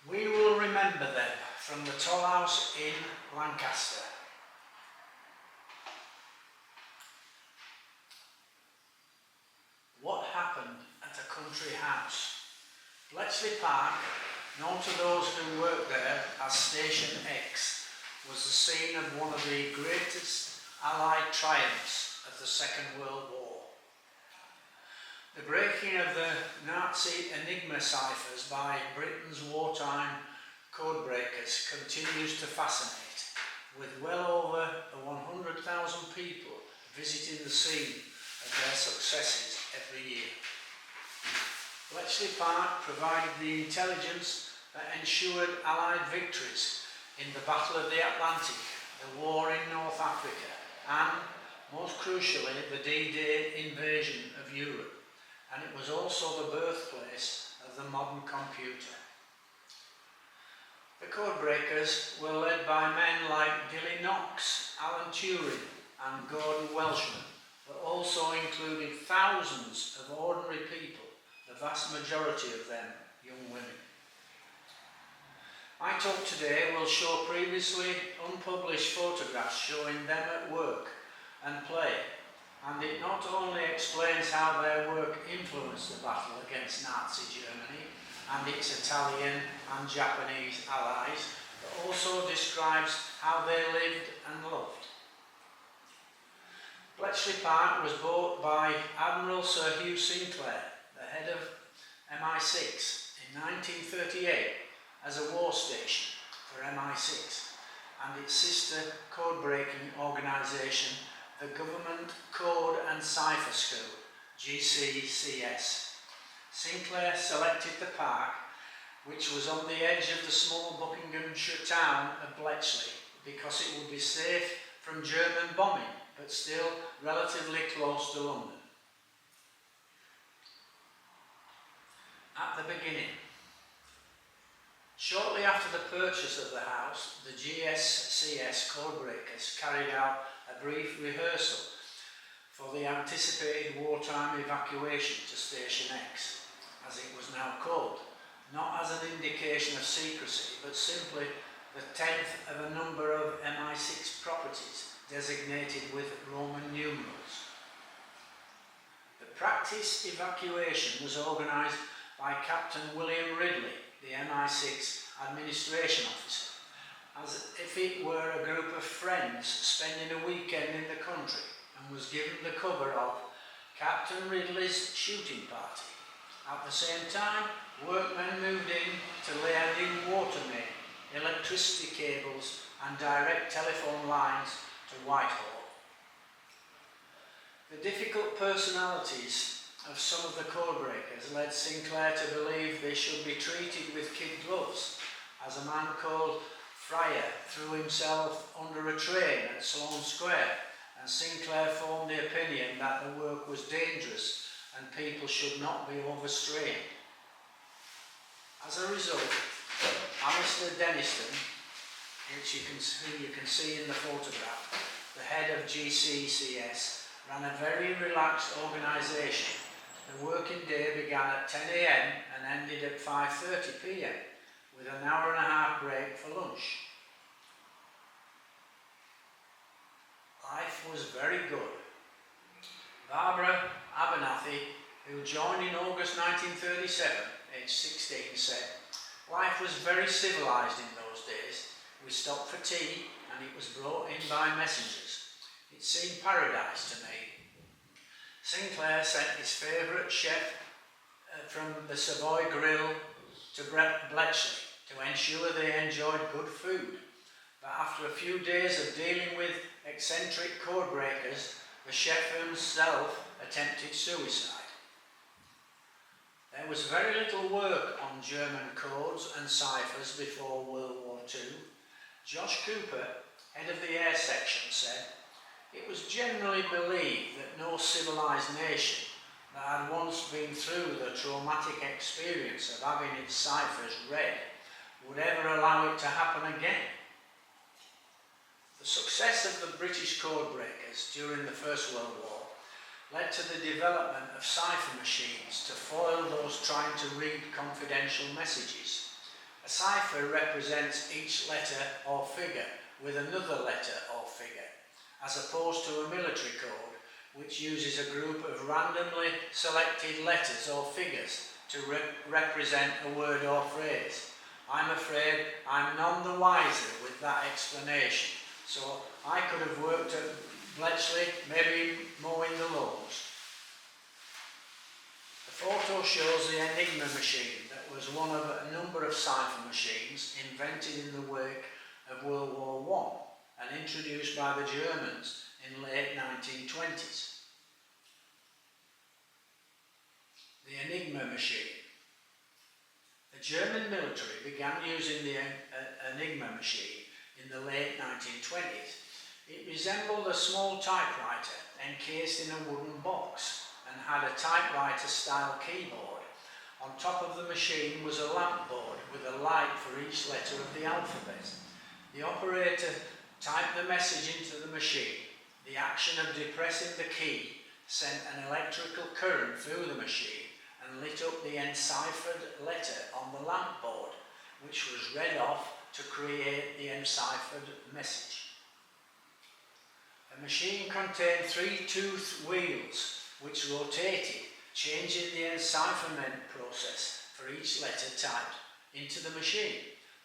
We will remember them from the Toll House in Lancaster. What happened at a country house? Bletchley Park, known to those who worked there as Station X, was the scene of one of the greatest Allied triumphs of the Second World War. The breaking of the Nazi Enigma ciphers by Britain's wartime codebreakers continues to fascinate, with well over 100,000 people visiting the scene of their successes every year. Bletchley Park provided the intelligence that ensured Allied victories in the Battle of the Atlantic, the war in North Africa, and, most crucially, the D-Day invasion of Europe. And it was also the birthplace of the modern computer. The Codebreakers were led by men like Dilly Knox, Alan Turing and Gordon Welshman, but also included thousands of ordinary people, the vast majority of them young women. My talk today will show previously unpublished photographs showing them at work and play, and it not only explains how their work influenced the battle against Nazi Germany and its Italian and Japanese allies, but also describes how they lived and loved. Bletchley Park was bought by Admiral Sir Hugh Sinclair, the head of MI6, in 1938 as a war station for MI6 and its sister code-breaking organisation, the Government Code and Cipher School, GCCS. Sinclair selected the park, which was on the edge of the small Buckinghamshire town of Bletchley, because it would be safe from German bombing, but still relatively close to London. At the beginning, shortly after the purchase of the house, the GCCS Codebreakers carried out a brief rehearsal for the anticipated wartime evacuation to Station X, as it was now called, not as an indication of secrecy, but simply the 10th of a number of MI6 properties designated with Roman numerals. The practice evacuation was organised by Captain William Ridley, the MI6 administration officer, as if it were a group of friends spending a weekend in the country, and was given the cover of Captain Ridley's shooting party. At the same time, workmen moved in to lay a new water main, electricity cables and direct telephone lines to Whitehall. The difficult personalities of some of the codebreakers led Sinclair to believe they should be treated with kid gloves, as a man called Fryer threw himself under a train at Sloane Square, and Sinclair formed the opinion that the work was dangerous and people should not be overstrained. As a result, Alistair Denniston, who you can see in the photograph, the head of GCCS, ran a very relaxed organisation. The working day began at 10 AM and ended at 5:30 PM, with an hour and a half break for lunch. Life was very good. Barbara Abernathy, who joined in August 1937, aged 16, said, "Life was very civilised in those days. We stopped for tea and it was brought in by messengers. It seemed paradise to me." Sinclair sent his favourite chef from the Savoy Grill to Bletchley to ensure they enjoyed good food. But after a few days of dealing with eccentric codebreakers, the chef himself attempted suicide. There was very little work on German codes and ciphers before World War II. Josh Cooper, head of the air section, said, "It was generally believed that no civilised nation that had once been through the traumatic experience of having its ciphers read would ever allow it to happen again." The success of the British codebreakers during the First World War led to the development of cipher machines to foil those trying to read confidential messages. A cipher represents each letter or figure with another letter or figure, as opposed to a military code, which uses a group of randomly selected letters or figures to represent a word or phrase. I'm afraid I'm none the wiser with that explanation, so I could have worked at Bletchley, maybe mowing the lawns. The photo shows the Enigma machine that was one of a number of cipher machines invented in the wake of World War I and introduced by the Germans in the late 1920s. The Enigma machine. The German military began using the Enigma machine in the late 1920s. It resembled a small typewriter encased in a wooden box and had a typewriter-style keyboard. On top of the machine was a lamp board with a light for each letter of the alphabet. The operator typed the message into the machine. The action of depressing the key sent an electrical current through the machine and lit up the enciphered letter on the lamp board, which was read off to create the enciphered message. The machine contained 3 toothed wheels which rotated, changing the encipherment process for each letter typed into the machine.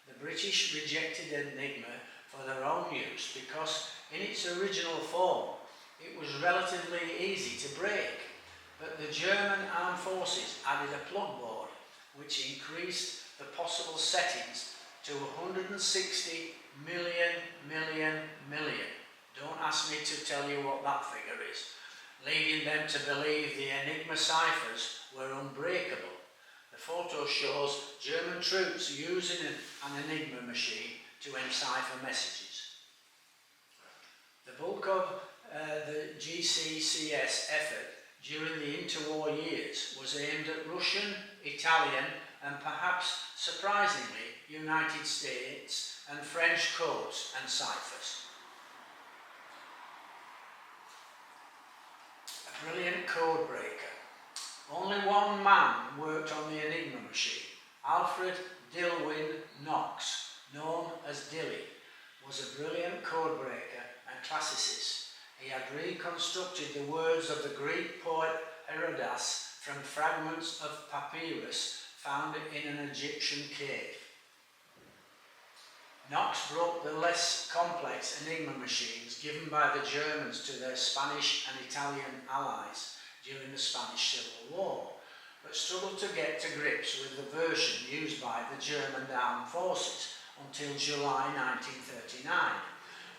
The British rejected Enigma for their own use because in its original form it was relatively easy to break, but the German armed forces added a plug board which increased the possible settings to 160 million. Don't ask me to tell you what that figure is, leading them to believe the Enigma ciphers were unbreakable. The photo shows German troops using an Enigma machine to encipher messages. The bulk of the GCCS effort during the interwar years was aimed at Russian, Italian and perhaps surprisingly United States and French codes and ciphers. A brilliant code breaker. Only one man worked on the Enigma machine. Alfred Dilwyn Knox, known as Dilly, was a brilliant code breaker and classicist. He had reconstructed the words of the Greek poet Herodotus from fragments of papyrus found in an Egyptian cave. Knox broke the less complex Enigma machines given by the Germans to their Spanish and Italian allies during the Spanish Civil War, but struggled to get to grips with the version used by the German armed forces until July 1939,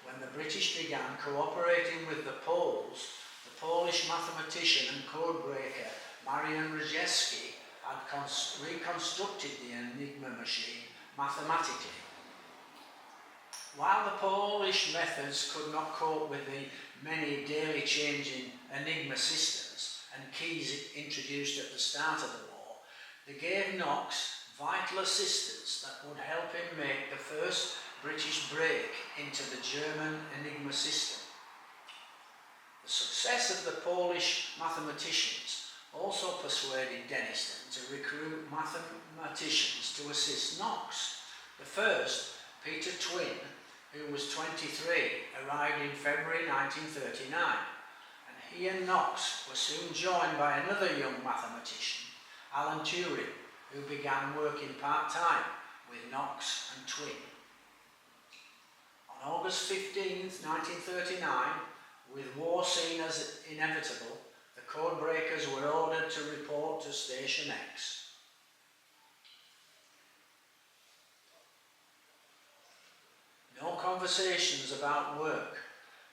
when the British began cooperating with the Poles. The Polish mathematician and codebreaker Marian Rejewski had reconstructed the Enigma machine mathematically. While the Polish methods could not cope with the many daily changing Enigma systems and keys introduced at the start of the war, they gave Knox vital assistance that would help him make the first British break into the German Enigma system. The success of the Polish mathematicians also persuaded Denniston to recruit mathematicians to assist Knox. The first, Peter Twin, who was 23, arrived in February 1939, and he and Knox were soon joined by another young mathematician, Alan Turing, who began working part-time with Knox and Twin. On August 15, 1939, with war seen as inevitable, the Codebreakers were ordered to report to Station X. No conversations about work.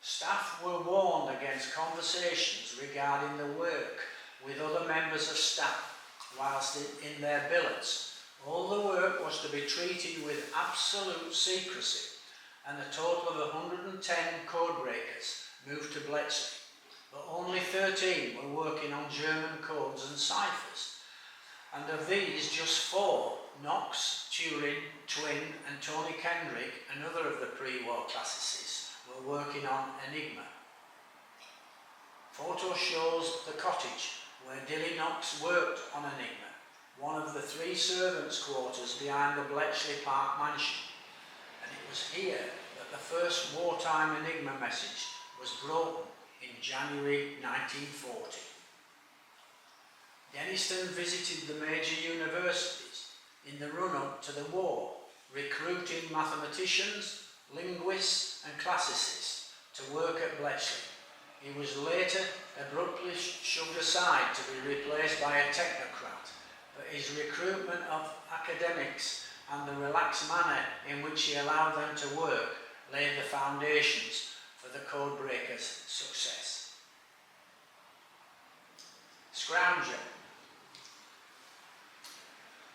Staff were warned against conversations regarding the work with other members of staff whilst in their billets. All the work was to be treated with absolute secrecy, and a total of 110 codebreakers moved to Bletchley, but only 13 were working on German codes and ciphers, and of these just 4, Knox, Turing, Twin and Tony Kendrick, another of the pre-war classicists, were working on Enigma. Photo shows the cottage where Dilly Knox worked on Enigma, one of the 3 servants' quarters behind the Bletchley Park mansion, and it was here that the first wartime Enigma message was broken in January 1940. Denniston visited the major universities in the run-up to the war, recruiting mathematicians, linguists and classicists to work at Bletchley. He was later abruptly shoved aside to be replaced by a technocrat, but his recruitment of academics and the relaxed manner in which he allowed them to work laid the foundations for the Codebreakers' success. Scrounger.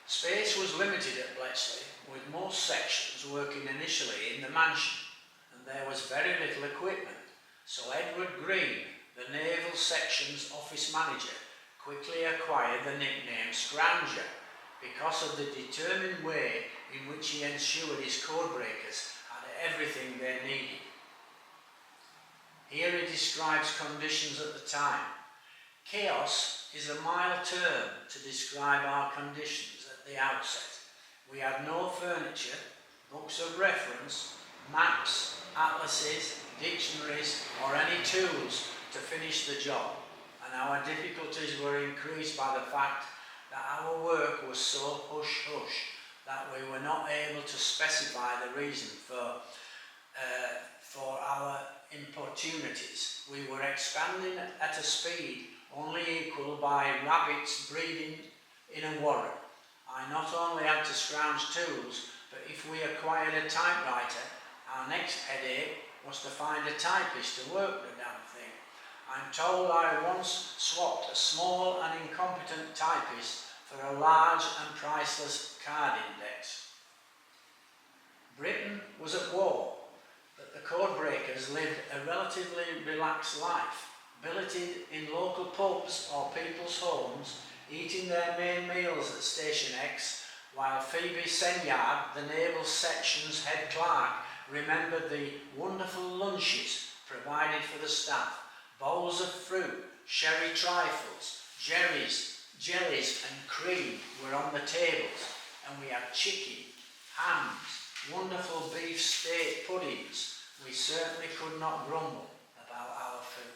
Space was limited at Bletchley, with most sections working initially in the mansion, and there was very little equipment, so Edward Green, the Naval Section's office manager, quickly acquired the nickname Scrounger because of the determined way in which he ensured his Codebreakers had everything they needed. Here he describes conditions at the time. Chaos is a mild term to describe our conditions at the outset. We had no furniture, books of reference, maps, atlases, dictionaries or any tools to finish the job, and our difficulties were increased by the fact that our work was so hush-hush that we were not able to specify the reason for our importunities. We were expanding at a speed only equal by rabbits breeding in a warren. I not only had to scrounge tools, but if we acquired a typewriter, our next headache was to find a typist to work the damn thing. I'm told I once swapped a small and incompetent typist for a large and priceless card index. Britain was at war, but the Codebreakers lived a relatively relaxed life, billeted in local pubs or people's homes, eating their main meals at Station X, while Phoebe Senyard, the Naval Section's head clerk, remembered the wonderful lunches provided for the staff. Bowls of fruit, sherry trifles, jellies and cream were on the tables, and we had chicken, hams, wonderful beef steak puddings. We certainly could not grumble about our food.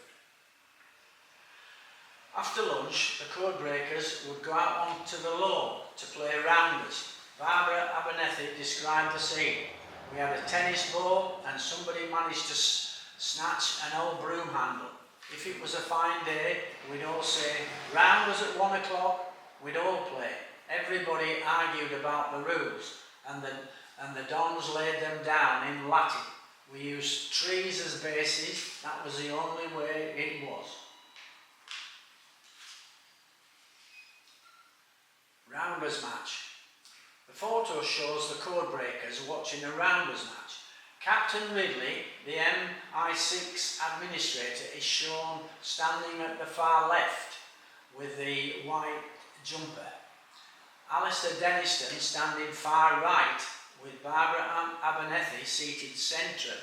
After lunch, the Codebreakers would go out onto the lawn to play rounders. Barbara Abernethy described the scene. We had a tennis ball and somebody managed to snatch an old broom handle. If it was a fine day, we'd all say, rounders at 1 o'clock, we'd all play. Everybody argued about the rules, and the dons laid them down in Latin. We used trees as bases, that was the only way it was. Rounders match. The photo shows the Codebreakers watching a rounders match. Captain Ridley, the MI6 administrator, is shown standing at the far left with the white jumper. Alistair Denniston standing far right with Barbara Abernethy seated centre,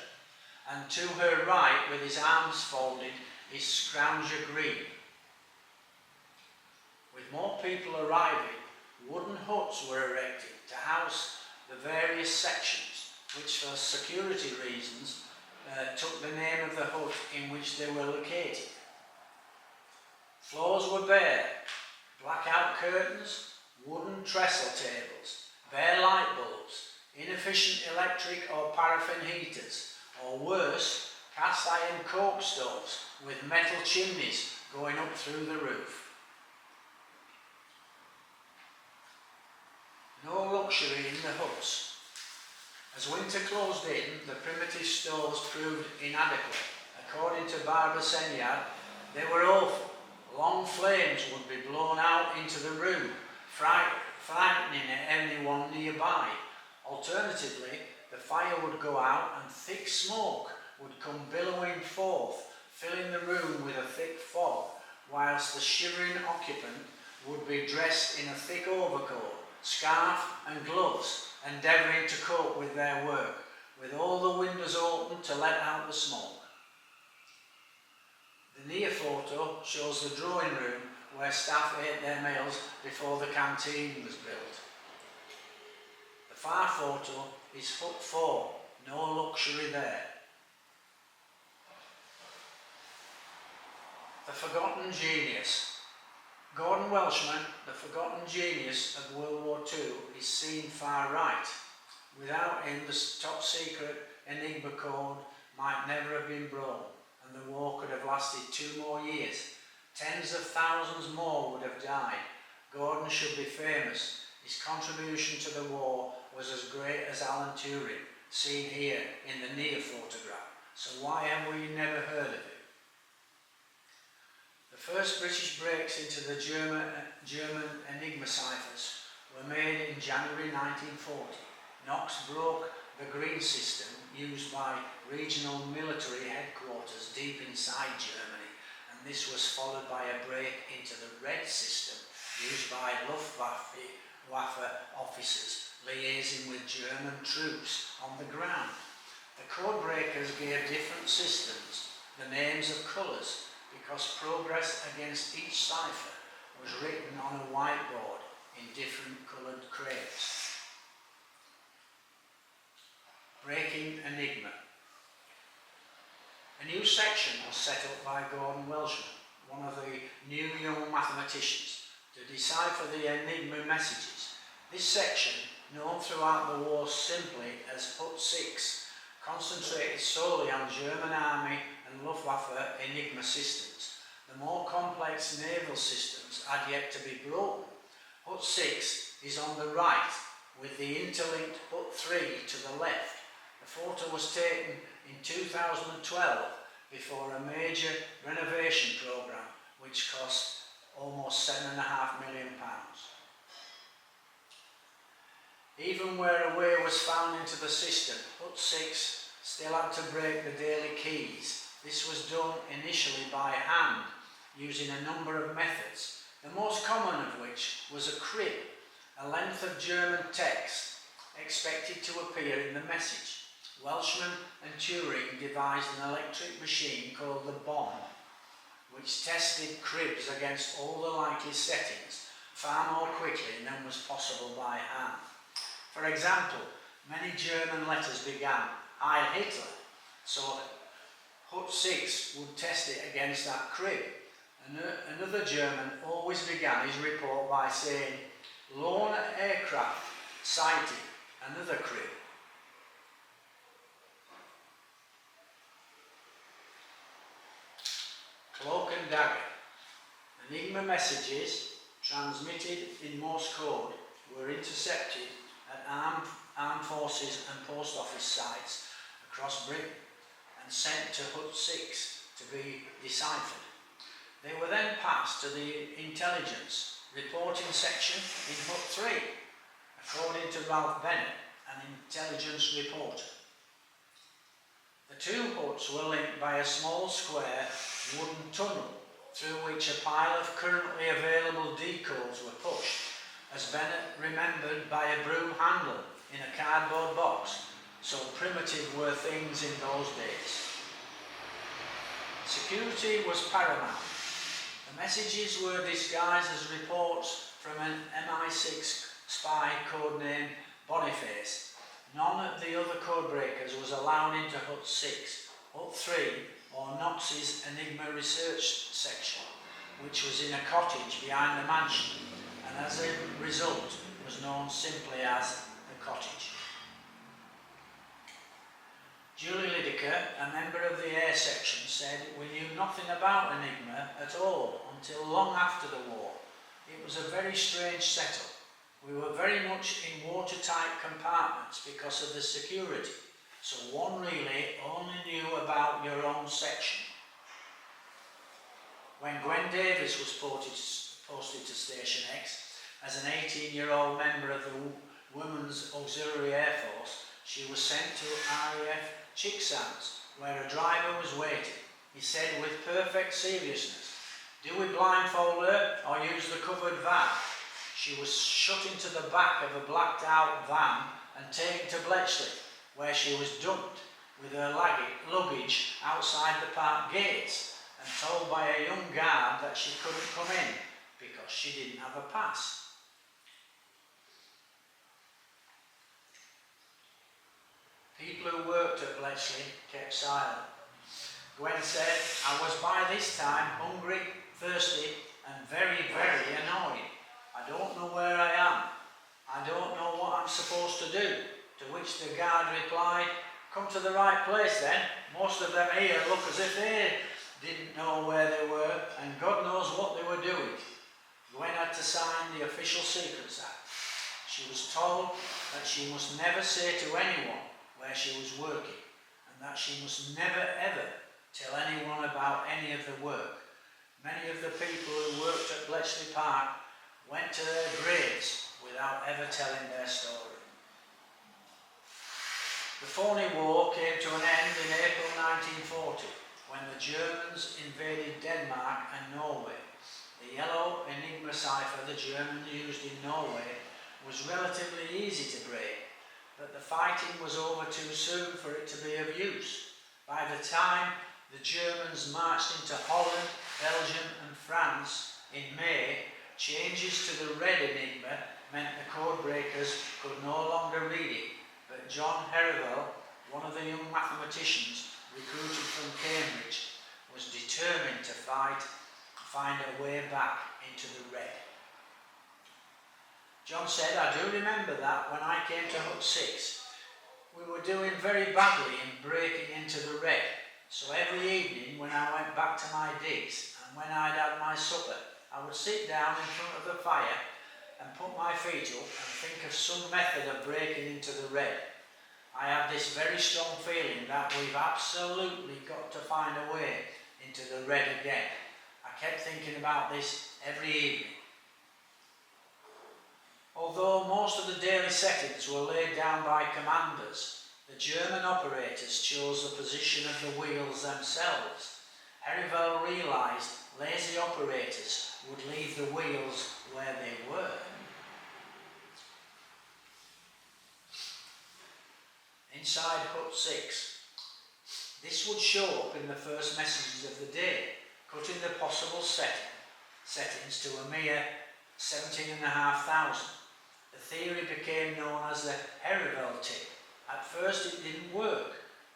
and to her right with his arms folded is Scrounger Green. With more people arriving, wooden huts were erected to house the various sections, which for security reasons took the name of the hut in which they were located. Floors were bare, blackout curtains, wooden trestle tables, bare light bulbs, inefficient electric or paraffin heaters, or worse, cast iron coke stoves with metal chimneys going up through the roof. No luxury in the huts. As winter closed in, the primitive stoves proved inadequate. According to Barbara Senyard, they were awful. Long flames would be blown out into the room, frightening anyone nearby. Alternatively, the fire would go out and thick smoke would come billowing forth, filling the room with a thick fog, whilst the shivering occupant would be dressed in a thick overcoat, scarf and gloves, endeavouring to cope with their work, with all the windows open to let out the smoke. The near photo shows the drawing room where staff ate their meals before the canteen was built. The far photo is hut 4, no luxury there. The forgotten genius. Gordon Welshman, the forgotten genius of World War II, is seen far right. Without him, the top secret Enigma code might never have been brought, and the war could have lasted 2 more years. Tens of thousands more would have died. Gordon should be famous. His contribution to the war was as great as Alan Turing, seen here in the near photograph. So why have we never heard of it? The first British breaks into the German Enigma ciphers were made in January 1940. Knox broke the green system used by regional military headquarters deep inside Germany, and this was followed by a break into the red system used by Luftwaffe officers liaising with German troops on the ground. The Codebreakers gave different systems the names of colours, because progress against each cipher was written on a whiteboard in different coloured crayons. Breaking Enigma. A new section was set up by Gordon Welshman, one of the new young mathematicians, to decipher the Enigma messages. This section, known throughout the war simply as Hut 6, concentrated solely on German Army and Luftwaffe Enigma systems. The more complex naval systems had yet to be broken. Hut 6 is on the right, with the interlinked Hut 3 to the left. The photo was taken in 2012 before a major renovation programme which cost almost £7.5 million. Even where a way was found into the system, Hut 6 still had to break the daily keys. This was done initially by hand, using a number of methods, the most common of which was a crib, a length of German text expected to appear in the message. Welshman and Turing devised an electric machine called the bomb, which tested cribs against all the likely settings far more quickly than was possible by hand. For example, many German letters began Heil Hitler, so Hut 6 would test it against that crib. Another German always began his report by saying, lone aircraft sighted, another crib. Cloak and dagger. Enigma messages transmitted in Morse code were intercepted at armed forces and post office sites across Britain and sent to Hut 6 to be deciphered. They were then passed to the intelligence reporting section in Hut 3, according to Ralph Bennett, an intelligence reporter. The two huts were linked by a small square wooden tunnel through which a pile of currently available decodes were pushed, as Bennett remembered, by a broom handle in a cardboard box, so primitive were things in those days. Security was paramount. The messages were disguised as reports from an MI6 spy codenamed Boniface. None of the other codebreakers was allowed into Hut 6, Hut 3, or Knox's Enigma research section, which was in a cottage behind the mansion, and as a result was known simply as the cottage. Julie Lydecker, a member of the air section, said, "We knew nothing about Enigma at all until long after the war. It was a very strange setup. We were very much in watertight compartments because of the security, so one really only knew about your own section." When Gwen Davis was posted to Station X as an 18-year-old member of the Women's Auxiliary Air Force, she was sent to RAF Chicksands, where a driver was waiting. He said with perfect seriousness, "Do we blindfold her or use the covered van?" She was shut into the back of a blacked out van and taken to Bletchley, where she was dumped with her luggage outside the park gates and told by a young guard that she couldn't come in because she didn't have a pass. People who worked at Bletchley kept silent. Gwen said, "I was by this time hungry, thirsty and very, very annoyed. I don't know where I am. I don't know what I'm supposed to do." To which the guard replied, "Come to the right place then. Most of them here look as if they didn't know where they were, and God knows what they were doing." Gwen had to sign the Official Secrets Act. She was told that she must never say to anyone where she was working, and that she must never ever tell anyone about any of the work. Many of the people who worked at Bletchley Park went to their graves without ever telling their story. The phony war came to an end in April 1940 when the Germans invaded Denmark and Norway. The yellow Enigma cipher the Germans used in Norway was relatively easy to break, but the fighting was over too soon for it to be of use. By the time the Germans marched into Holland, Belgium and France in May, changes to the red Enigma meant the Codebreakers could no longer read it, but John Herivell, one of the young mathematicians recruited from Cambridge, was determined to find a way back into the red. John said, "I do remember that when I came to Hut 6, we were doing very badly in breaking into the red. So every evening when I went back to my digs and when I'd had my supper, I would sit down in front of the fire and put my feet up and think of some method of breaking into the red. I have this very strong feeling that we've absolutely got to find a way into the red again. I kept thinking about this every evening." Although most of the daily settings were laid down by commanders, the German operators chose the position of the wheels themselves. Herivell realised lazy operators would leave the wheels where they were. Inside Hut 6. This would show up in the first messages of the day, cutting the possible settings to a mere 17,500. The theory became known as the Herivell tip. At first it didn't work,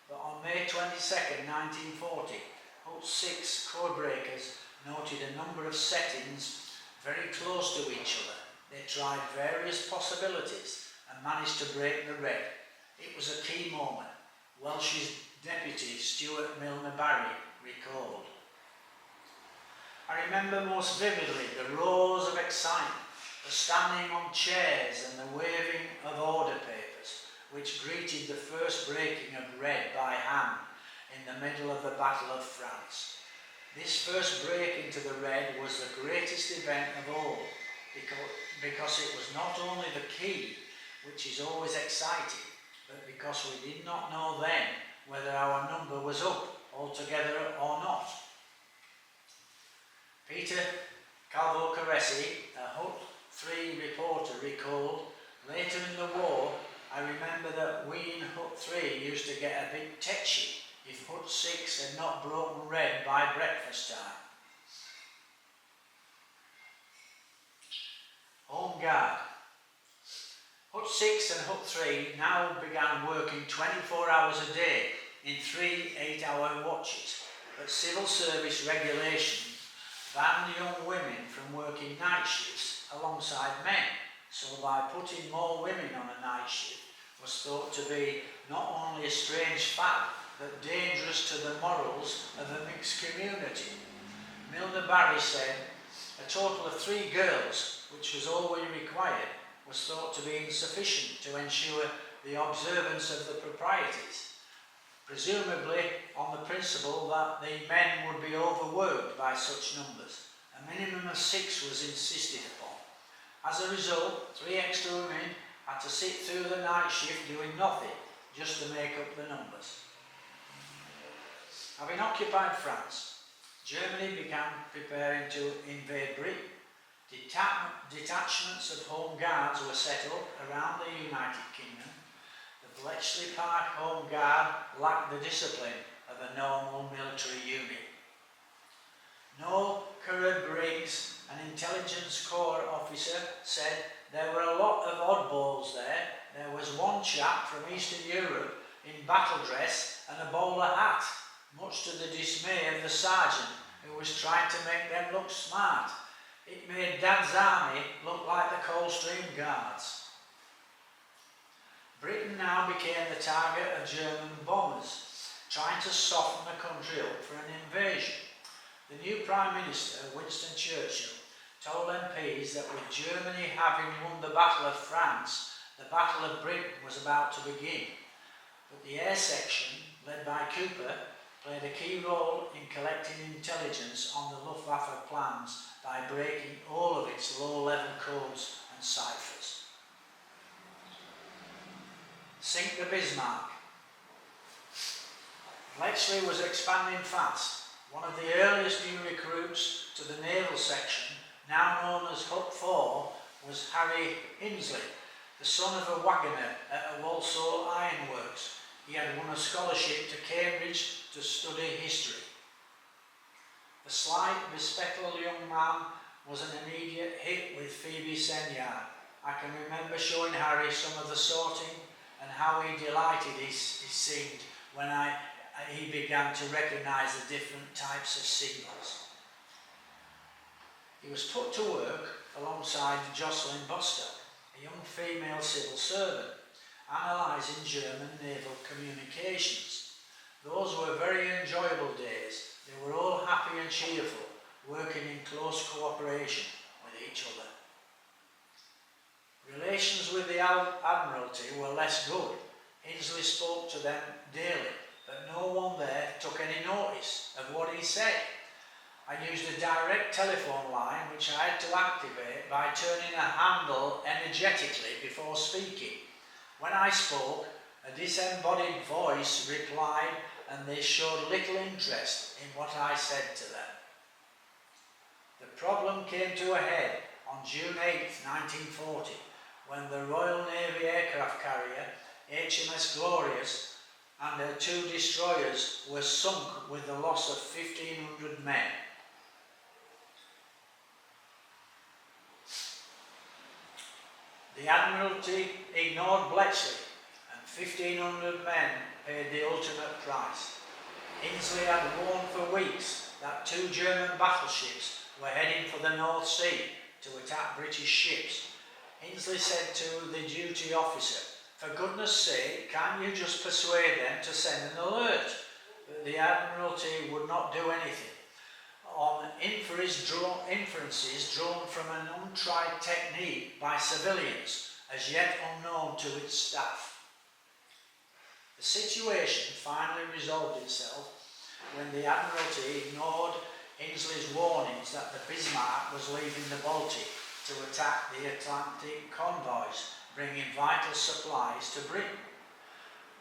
but on May 22nd, 1940, Hut 6 Codebreakers noted a number of settings very close to each other. They tried various possibilities and managed to break the red. It was a key moment, Welsh's Deputy Stuart Milner Barry recalled. "I remember most vividly the roars of excitement, the standing on chairs and the waving of order papers, which greeted the first breaking of red by hand in the middle of the Battle of France. This first break into the red was the greatest event of all, because it was not only the key, which is always exciting, but because we did not know then whether our number was up altogether or not." Peter Calvo-Caresi, a Hut 3 reporter, recalled, "Later in the war, I remember that we in Hut 3 used to get a bit tetchy if Hut 6 had not broken red by breakfast time." Home Guard. Hut 6 and Hut 3 now began working 24 hours a day in 3 8-hour watches, but civil service regulations banned young women from working night shifts alongside men, so by putting more women on a night shift was thought to be not only a strange fact, but dangerous to the morals of a mixed community. Milner Barry said, "A total of 3 girls, which was all we required, was thought to be insufficient to ensure the observance of the proprieties, presumably on the principle that the men would be overworked by such numbers. A minimum of 6 was insisted upon. As a result, 3 extra women had to sit through the night shift doing nothing, just to make up the numbers." Having occupied France, Germany began preparing to invade Britain. Detachments of Home Guards were set up around the United Kingdom. The Bletchley Park Home Guard lacked the discipline of a normal military unit. Noel Briggs, an intelligence corps officer, said there were a lot of oddballs there. There was one chap from Eastern Europe in battle dress and a bowler hat, much to the dismay of the sergeant, who was trying to make them look smart. It made Dad's army look like the Coldstream Guards. Britain now became the target of German bombers, trying to soften the country up for an invasion. The new Prime Minister, Winston Churchill, told MPs that with Germany having won the Battle of France, the Battle of Britain was about to begin. But the air section, led by Cooper, played a key role in collecting intelligence on the Luftwaffe plans by breaking all of its low-level codes and ciphers. Sink the Bismarck. Bletchley was expanding fast. One of the earliest new recruits to the naval section, now known as Hut 4, was Harry Hinsley, the son of a waggoner at a Walsall ironworks. He had won a scholarship to Cambridge to study history. The slight, bespectacled young man was an immediate hit with Phoebe Senyard. I can remember showing Harry some of the sorting and how he delighted he seemed when he began to recognise the different types of signals. He was put to work alongside Jocelyn Bostock, a young female civil servant, analysing German naval communications. Those were very enjoyable days. They were all happy and cheerful, working in close cooperation with each other. Relations with the Admiralty were less good. Hinsley spoke to them daily, but no one there took any notice of what he said. I used a direct telephone line which I had to activate by turning a handle energetically before speaking. When I spoke, a disembodied voice replied, and they showed little interest in what I said to them. The problem came to a head on June 8, 1940, when the Royal Navy aircraft carrier HMS Glorious and her two destroyers were sunk with the loss of 1,500 men. The Admiralty ignored Bletchley, and 1,500 men paid the ultimate price. Hinsley had warned for weeks that two German battleships were heading for the North Sea to attack British ships. Hinsley said to the duty officer, "For goodness sake, can't you just persuade them to send an alert?" But the Admiralty would not do anything. On inferences drawn from an untried technique by civilians, as yet unknown to its staff. The situation finally resolved itself when the Admiralty ignored Hinsley's warnings that the Bismarck was leaving the Baltic to attack the Atlantic convoys, bringing vital supplies to Britain.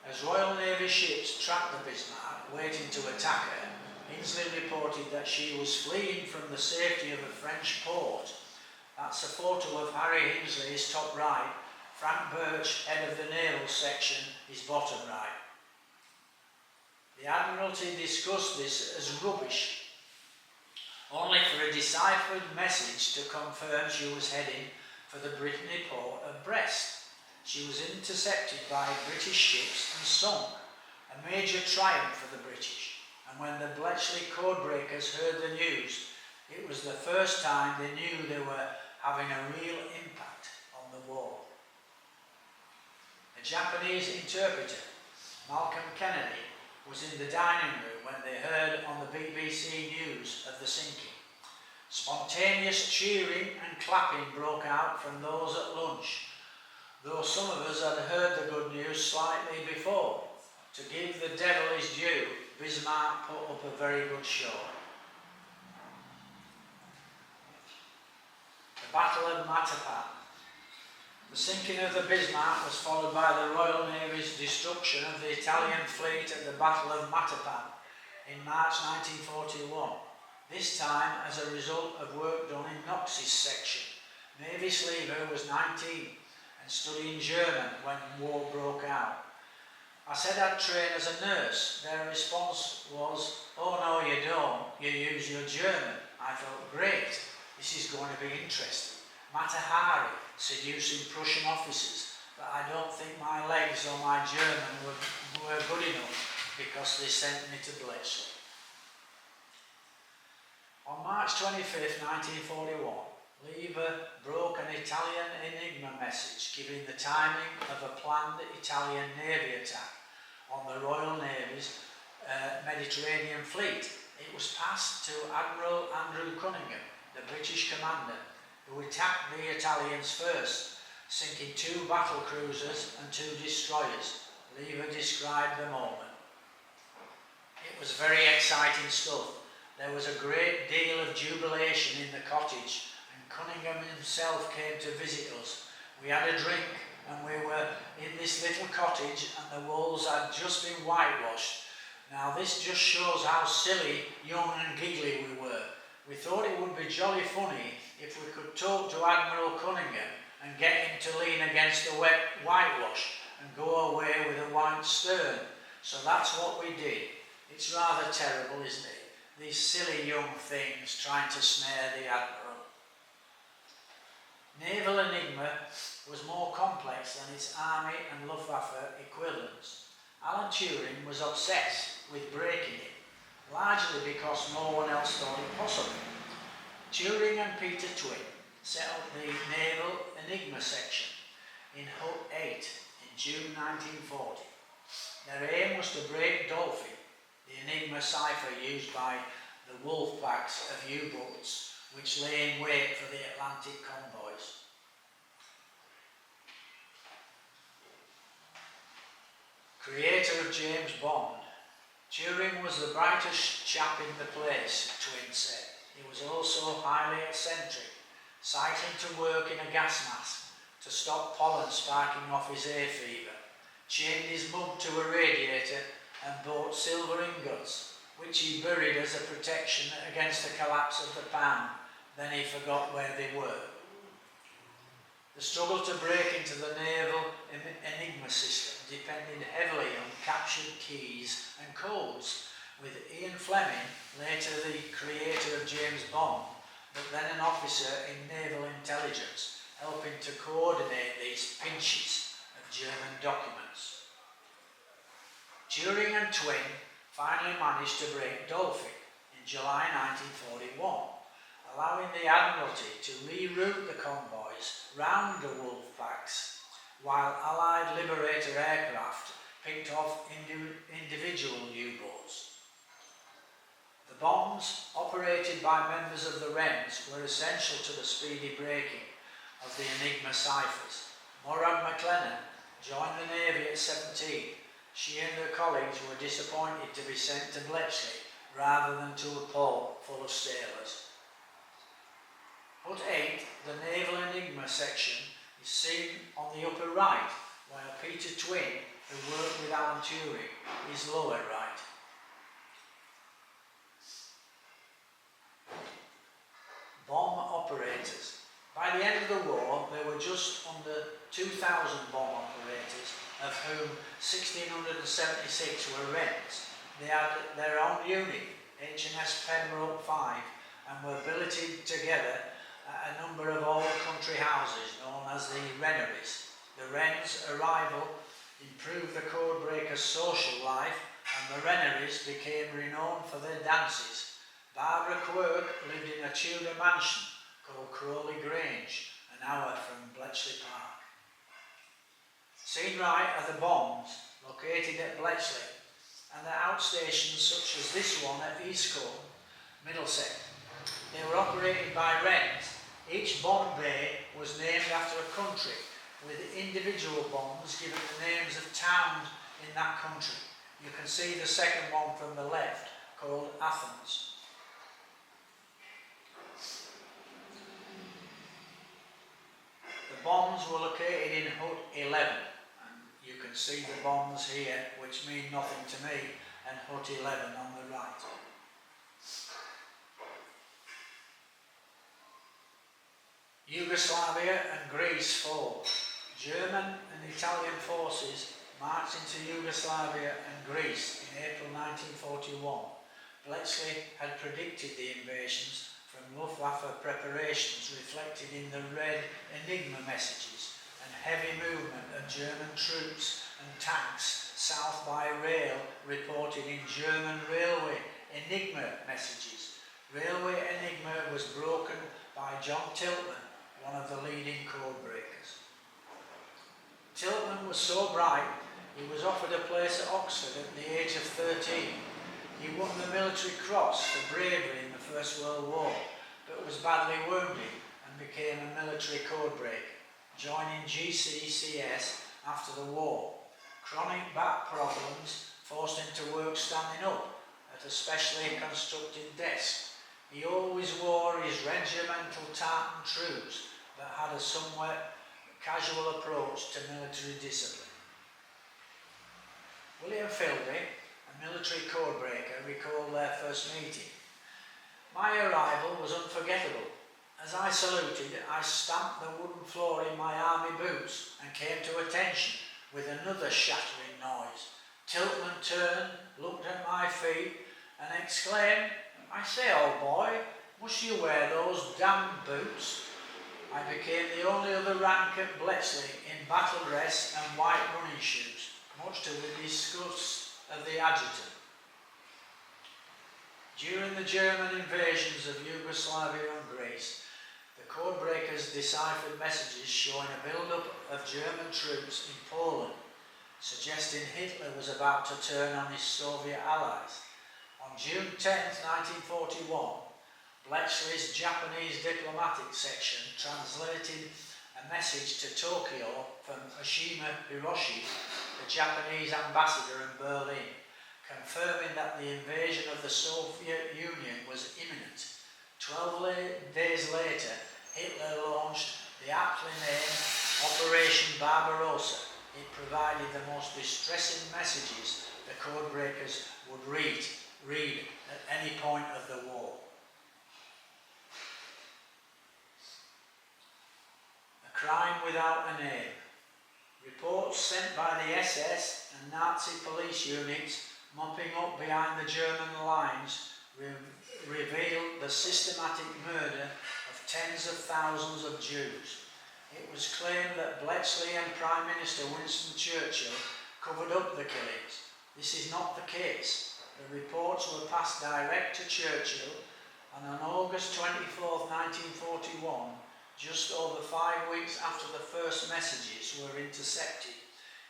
As Royal Navy ships tracked the Bismarck, waiting to attack her, Hinsley reported that she was fleeing from the safety of a French port. That's a photo of Harry Hinsley's top right. Frank Birch, head of the naval section, is bottom right. The Admiralty discussed this as rubbish, only for a deciphered message to confirm she was heading for the Brittany port of Brest. She was intercepted by British ships and sunk, a major triumph for the British. And when the Bletchley Codebreakers heard the news, it was the first time they knew they were having a real impact on the war. A Japanese interpreter, Malcolm Kennedy, was in the dining room when they heard on the BBC News of the sinking. Spontaneous cheering and clapping broke out from those at lunch, though some of us had heard the good news slightly before. To give the devil his due, Bismarck put up a very good show. The Battle of Matapan. The sinking of the Bismarck was followed by the Royal Navy's destruction of the Italian fleet at the Battle of Matapan in March 1941. This time as a result of work done in Knox's section. Navy Sleeper was 19 and studying German when war broke out. I said I'd train as a nurse. Their response was, "Oh no you don't, you use your German." I thought, great, this is going to be interesting. Mata Hari, seducing Prussian officers, but I don't think my legs or my German were good enough because they sent me to Bletchley. On March 25th, 1941, Lever broke an Italian Enigma message giving the timing of a planned Italian Navy attack on the Royal Navy's Mediterranean Fleet. It was passed to Admiral Andrew Cunningham, the British commander, who attacked the Italians first, sinking 2 battle cruisers and 2 destroyers. Lever described the moment. It was very exciting stuff. There was a great deal of jubilation in the cottage, and Cunningham himself came to visit us. We had a drink, and we were in this little cottage, and the walls had just been whitewashed. Now this just shows how silly, young and giggly we were. We thought it would be jolly funny if we could talk to Admiral Cunningham and get him to lean against the wet whitewash and go away with a white stern. So that's what we did. It's rather terrible, isn't it? These silly young things trying to snare the Admiral. Naval Enigma was more complex than its Army and Luftwaffe equivalents. Alan Turing was obsessed with breaking it, largely because no one else thought it possible. Turing and Peter Twin set up the Naval Enigma section in Hut 8 in June 1940. Their aim was to break Dolphin, the Enigma cipher used by the wolf packs of U-boats which lay in wait for the Atlantic convoys. Creator of James Bond, Turing was the brightest chap in the place, Twin said. He was also highly eccentric, cycling to work in a gas mask to stop pollen sparking off his hay fever, chained his mug to a radiator and bought silver ingots, which he buried as a protection against the collapse of the pound. Then he forgot where they were. The struggle to break into the naval Enigma system depended heavily on captured keys and codes, with Ian Fleming, later the creator of James Bond, but then an officer in naval intelligence, helping to coordinate these pinches of German documents. Turing and Twin finally managed to break Dolphin in July 1941, allowing the Admiralty to reroute the convoys round the wolf packs, while Allied Liberator aircraft picked off individual U-boats. The bombs, operated by members of the Wrens, were essential to the speedy breaking of the Enigma ciphers. Morag McLennan joined the Navy at 17. She and her colleagues were disappointed to be sent to Bletchley rather than to a port full of sailors. Hut 8, the Naval Enigma section, is seen on the upper right, while Peter Twin, who worked with Alan Turing, is lower right. Bomb operators. By the end of the war, there were just under 2,000 bomb operators, of whom 1,676 were Wrens. They had their own unit, HMS Pembroke 5, and were billeted together at a number of old country houses known as the Wreneries. The Wrens' arrival improved the Codebreakers' social life, and the Wreneries became renowned for their dances. Barbara Quirk lived in a Tudor mansion called Crowley Grange, an hour from Bletchley Park. Seen right are the bombs located at Bletchley, and the outstations such as this one at Eastcombe, Middlesex. They were operated by Wrens. Each bomb bay was named after a country, with individual bombs given the names of towns in that country. You can see the second one from the left, called Athens. The bombs were located in Hut 11, and you can see the bombs here, which mean nothing to me, and Hut 11 on the right. Yugoslavia and Greece fall. German and Italian forces marched into Yugoslavia and Greece in April 1941, Bletchley had predicted the invasions from Luftwaffe preparations reflected in the red Enigma messages and heavy movement of German troops and tanks south by rail reported in German railway Enigma messages. Railway Enigma was broken by John Tiltman, one of the leading codebreakers. Tiltman was so bright he was offered a place at Oxford at the age of 13. He won the Military Cross for bravery in the First World War, but was badly wounded and became a military codebreaker, joining GCCS after the war. Chronic back problems forced him to work standing up at a specially constructed desk. He always wore his regimental tartan trews that had a somewhat casual approach to military discipline. William Philby, a military codebreaker, recalled their first meeting. My arrival was unforgettable. As I saluted, I stamped the wooden floor in my army boots and came to attention with another shattering noise. Tiltman turned, looked at my feet and exclaimed, "I say, old boy, must you wear those damned boots?" I became the only other rank at Bletchley in battle dress and white running shoes, much to the disgust of the adjutant. During the German invasions of Yugoslavia and Greece, the codebreakers deciphered messages showing a build-up of German troops in Poland, suggesting Hitler was about to turn on his Soviet allies. On June 10, 1941, Bletchley's Japanese diplomatic section translated a message to Tokyo from Oshima Hiroshi, the Japanese ambassador in Berlin, confirming that the invasion of the Soviet Union was imminent. 12 days later, Hitler launched the aptly named Operation Barbarossa. It provided the most distressing messages the codebreakers would read at any point of the war. A crime without a name. Reports sent by the SS and Nazi police units mopping up behind the German lines revealed the systematic murder of tens of thousands of Jews. It was claimed that Bletchley and Prime Minister Winston Churchill covered up the killings. This is not the case. The reports were passed direct to Churchill, and on August 24, 1941, just over 5 weeks after the first messages were intercepted,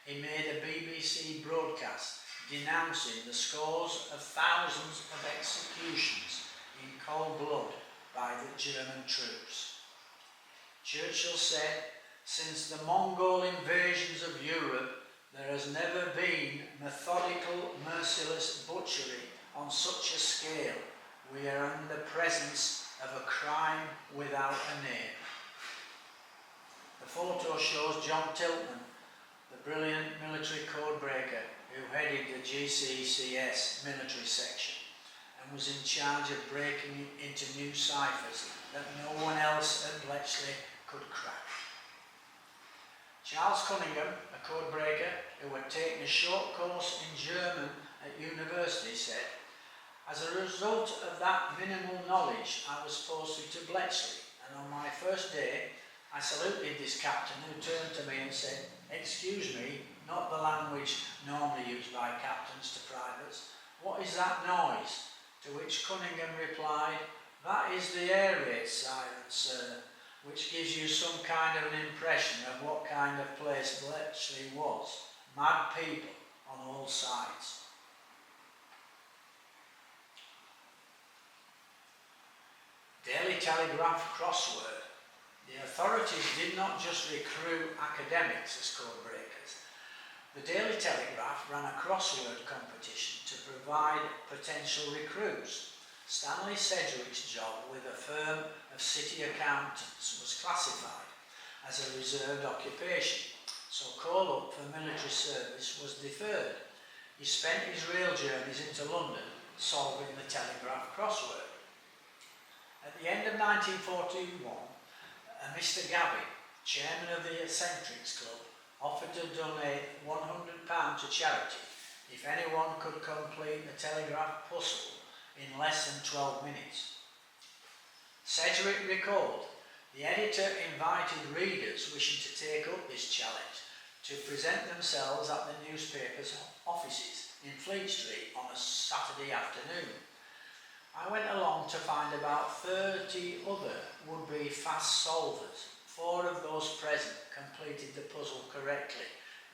he made a BBC broadcast denouncing the scores of thousands of executions in cold blood by the German troops. Churchill said, "Since the Mongol invasions of Europe, there has never been methodical, merciless butchery on such a scale. We are in the presence of a crime without a name." The photo shows John Tiltman, the brilliant military codebreaker who headed the GCCS military section and was in charge of breaking into new ciphers that no one else at Bletchley could crack. Charles Cunningham, a codebreaker who had taken a short course in German at university, said, "As a result of that minimal knowledge, I was posted to Bletchley, and on my first day, I saluted this captain who turned to me and said, 'Excuse me,' not the language normally used by captains to privates, 'what is that noise?' To which Cunningham replied, 'That is the air raid siren, sir,' which gives you some kind of an impression of what kind of place Bletchley was. Mad people on all sides. Daily Telegraph crossword. The authorities did not just recruit academics as codebreakers. The Daily Telegraph ran a crossword competition to provide potential recruits. Stanley Sedgwick's job with a firm of city accountants was classified as a reserved occupation, so call-up for military service was deferred. He spent his rail journeys into London solving the Telegraph crossword. At the end of 1941, Mr. Gabby, chairman of the Eccentrics Club, offered offered to donate £100 to charity if anyone could complete the telegraph puzzle in less than 12 minutes. Sedgwick recalled, the editor invited readers wishing to take up this challenge to present themselves at the newspaper's offices in Fleet Street on a Saturday afternoon. I went along to find about 30 other would-be fast solvers. 4 of those present completed the puzzle correctly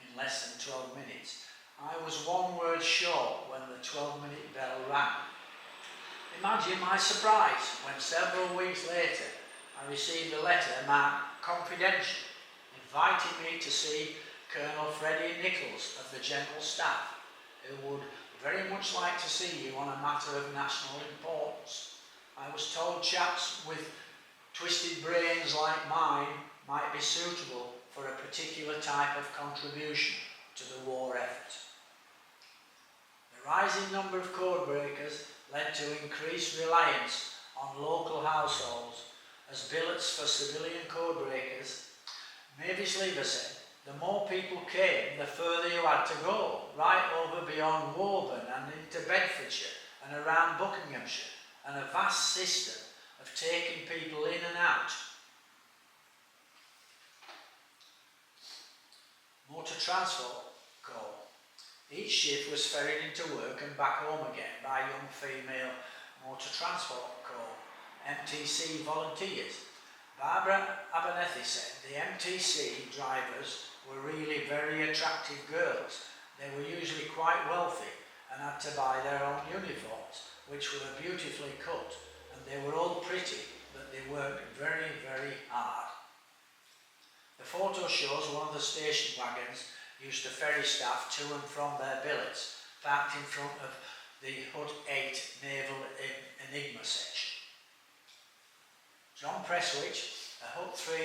in less than 12 minutes. I was 1 word short when the 12-minute bell rang. Imagine my surprise when several weeks later I received a letter marked confidential, inviting me to see Colonel Freddie Nichols of the General Staff, who would very much like to see you on a matter of national importance. I was told chaps with twisted brains like mine might be suitable for a particular type of contribution to the war effort. The rising number of codebreakers led to increased reliance on local households as billets for civilian codebreakers. Mavis Lever said, the more people came, the further you had to go, right over beyond Woburn and into Bedfordshire and around Buckinghamshire, and a vast system of taking people in and out. Motor Transport Corps. Each shift was ferried into work and back home again by young female Motor Transport Corps, MTC volunteers. Barbara Abernethy said the MTC drivers were really very attractive girls. They were usually quite wealthy and had to buy their own uniforms, which were beautifully cut, and they were all pretty, but they worked very, very hard. The photo shows one of the station wagons used to ferry staff to and from their billets, parked in front of the Hut 8 Naval Enigma section. John Presswich, a Hut 3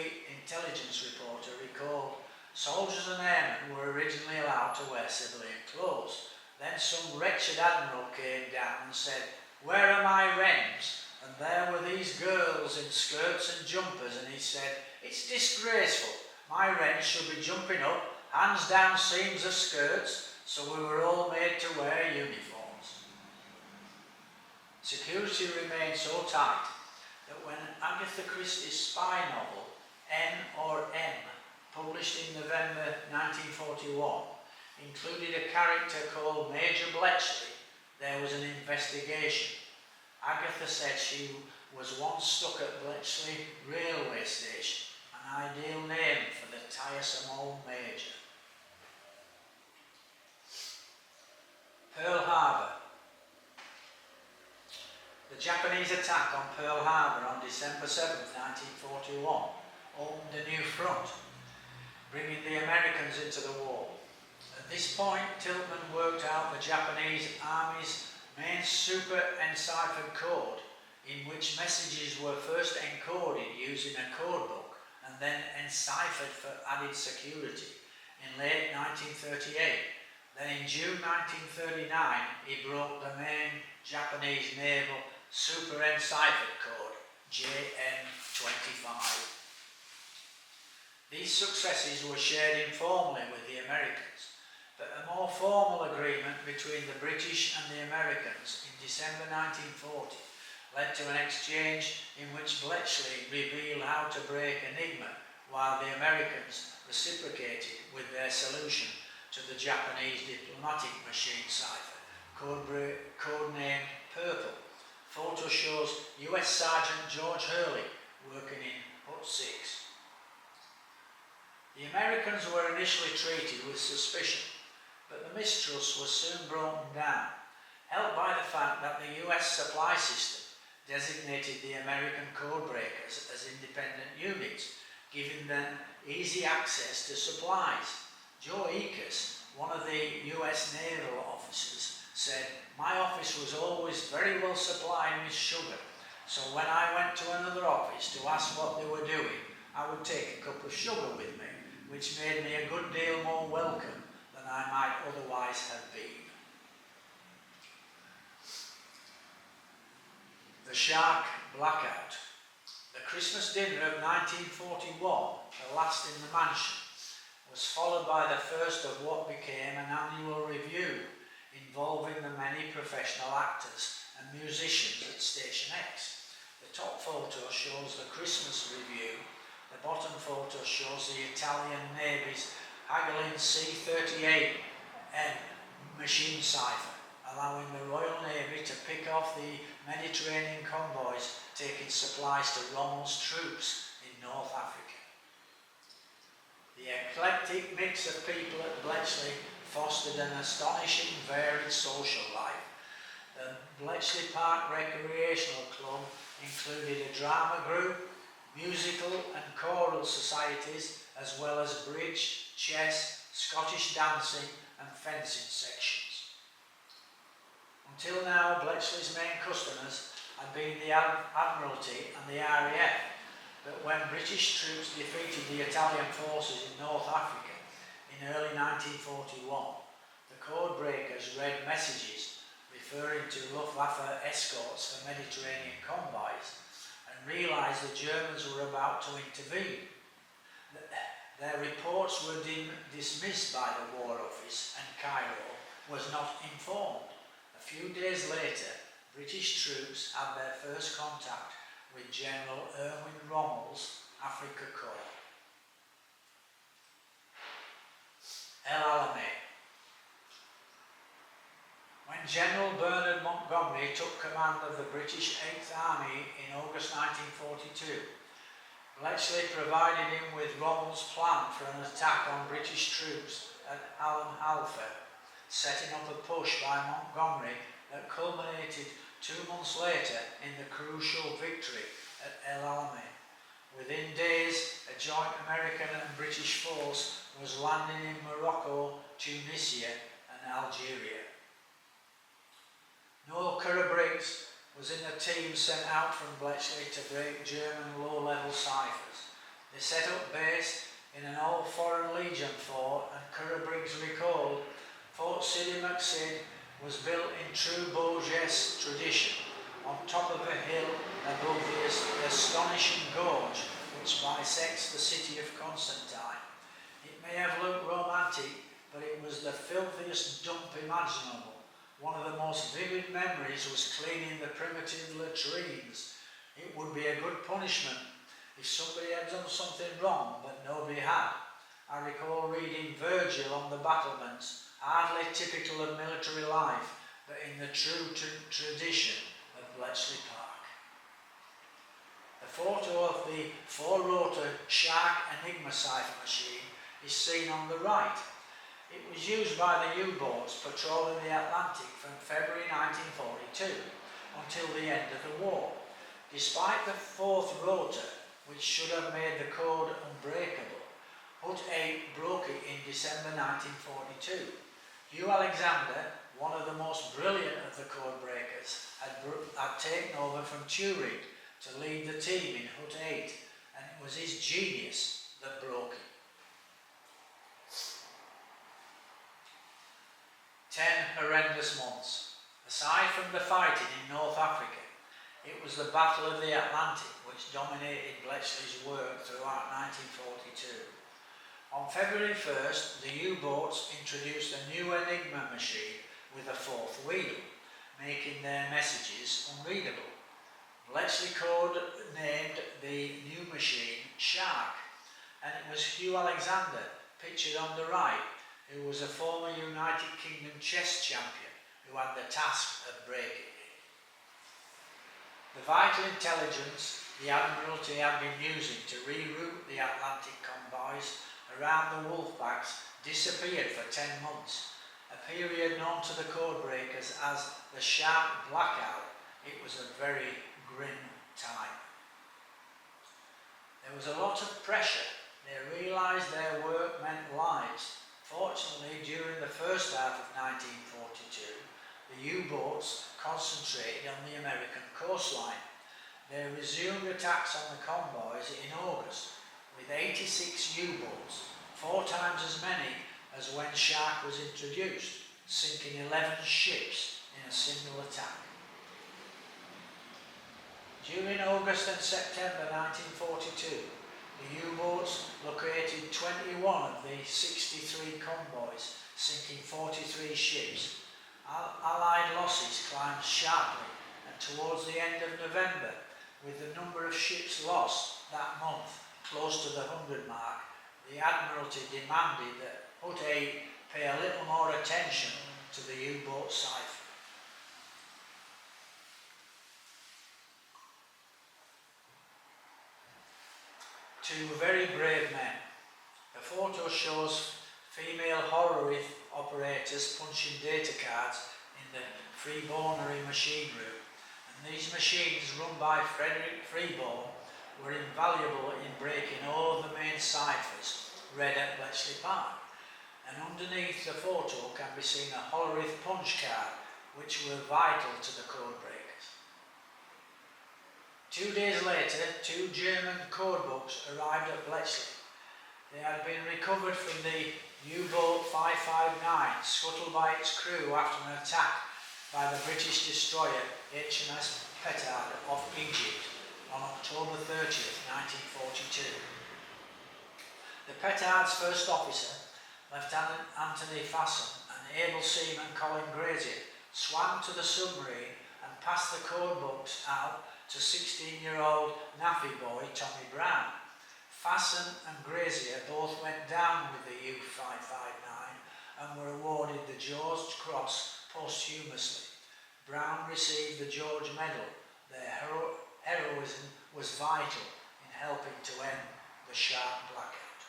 intelligence reporter, recalled soldiers and airmen were originally allowed to wear civilian clothes. Then some wretched admiral came down and said, "Where are my wrens?" And there were these girls in skirts and jumpers, and he said, "It's disgraceful. My wrens should be jumping up, hands down seams of skirts," so we were all made to wear uniforms. Security remained so tight that when Agatha Christie's spy novel, N or M, published in November 1941, included a character called Major Bletchley, there was an investigation. Agatha said she was once stuck at Bletchley railway station, an ideal name for the tiresome old major. Pearl Harbor. The Japanese attack on Pearl Harbor on December 7, 1941, opened a new front, bringing the Americans into the war. At this point, Tilghman worked out the Japanese Army's main super-enciphered code, in which messages were first encoded using a code book and then enciphered for added security in late 1938. Then in June 1939, he broke the main Japanese naval super-enciphered code, JN-25. These successes were shared informally with the Americans, but a more formal agreement between the British and the Americans in December 1940 led to an exchange in which Bletchley revealed how to break Enigma, while the Americans reciprocated with their solution to the Japanese diplomatic machine cipher, codenamed Purple. Photo shows US Sergeant George Hurley working in Hut 6. The Americans were initially treated with suspicion, but the mistrust was soon broken down, helped by the fact that the US supply system designated the American codebreakers as independent units, giving them easy access to supplies. Joe Eakes, one of the US naval officers, said, "My office was always very well supplied with sugar, so when I went to another office to ask what they were doing, I would take a cup of sugar with me, which made me a good deal more welcome than I might otherwise have been." The Shark Blackout. The Christmas dinner of 1941, the last in the mansion, was followed by the first of what became an annual review involving the many professional actors and musicians at Station X. The top photo shows the Christmas review. The bottom photo shows the Italian Navy's Hagelin C-38M machine cipher, allowing the Royal Navy to pick off the Mediterranean convoys taking supplies to Rommel's troops in North Africa. The eclectic mix of people at Bletchley fostered an astonishing varied social life. The Bletchley Park Recreational Club included a drama group, musical and choral societies, as well as bridge, chess, Scottish dancing and fencing sections. Until now, Bletchley's main customers had been the Admiralty and the RAF, but when British troops defeated the Italian forces in North Africa in early 1941, the Codebreakers read messages referring to Luftwaffe escorts for Mediterranean convoys and realised the Germans were about to intervene. Their reports were dismissed by the War Office, and Cairo was not informed. A few days later, British troops had their first contact with General Erwin Rommel's Africa Corps. El Alamein. When General Bernard Montgomery took command of the British 8th Army in August 1942, Bletchley provided him with Rommel's plan for an attack on British troops at Al Halfa, setting up a push by Montgomery that culminated 2 months later in the crucial victory at El Alamein. Within days, a joint American and British force was landing in Morocco, Tunisia and Algeria. Noel Codebreakers was in the team sent out from Bletchley to break German low-level ciphers. They set up base in an old Foreign Legion fort, and Codebreakers recalled Fort Sidi Macsid was built in true Bourgeois tradition, on top of a hill above the astonishing gorge which bisects the city of Constantine. It may have looked romantic, but it was the filthiest dump imaginable. One of the most vivid memories was cleaning the primitive latrines. It would be a good punishment if somebody had done something wrong but nobody had. I recall reading Virgil on the battlements, hardly typical of military life, but in the true tradition of Bletchley Park. The photo of the 4-rotor Shark Enigma cipher machine is seen on the right. It was used by the U-boats patrolling the Atlantic from February 1942 until the end of the war. Despite the 4th rotor, which should have made the code unbreakable, Hut 8 broke it in December 1942. Hugh Alexander, one of the most brilliant of the Codebreakers, had taken over from Turing to lead the team in Hut 8, and it was his genius that broke it. 10 horrendous months. Aside from the fighting in North Africa, it was the Battle of the Atlantic which dominated Bletchley's work throughout 1942. On February 1st, the U-boats introduced a new Enigma machine with a 4th wheel, making their messages unreadable. Bletchley code named the new machine Shark, and it was Hugh Alexander, pictured on the right, who was a former United Kingdom chess champion who had the task of breaking it. The vital intelligence the Admiralty had been using to reroute the Atlantic convoys around the Wolfbacks disappeared for 10 months, a period known to the Codebreakers as the Shark Blackout. It was a very grim time. There was a lot of pressure. They realised their work meant lives. Fortunately, during the first half of 1942, the U-boats concentrated on the American coastline. They resumed attacks on the convoys in August, with 86 U-boats, 4 times as many as when Shark was introduced, sinking 11 ships in a single attack. During August and September 1942, The U-boats located 21 of the 63 convoys, sinking 43 ships. Allied losses climbed sharply, and towards the end of November, with the number of ships lost that month close to the 100 mark, the Admiralty demanded that Hut 8 pay a little more attention to the U-boat cipher. Two very brave men. The photo shows female Horowitz operators punching data cards in the Freebornery machine room, and these machines, run by Frederick Freeborn, were invaluable in breaking all of the main ciphers read at Bletchley Park. And underneath the photo can be seen a Horowitz punch card, which were vital to the Codebreakers. 2 days later, 2 German codebooks arrived at Bletchley. They had been recovered from the U-boat 559, scuttled by its crew after an attack by the British destroyer HMS Petard off Egypt on October 30th, 1942. The Petard's first officer, Lieutenant Anthony Fasson, and able seaman Colin Grazier, swam to the submarine and passed the codebooks out to 16-year-old Naffy boy Tommy Brown. Fasson and Grazier both went down with the U-559 and were awarded the George Cross posthumously. Brown received the George Medal. Their heroism was vital in helping to end the sharp blackout.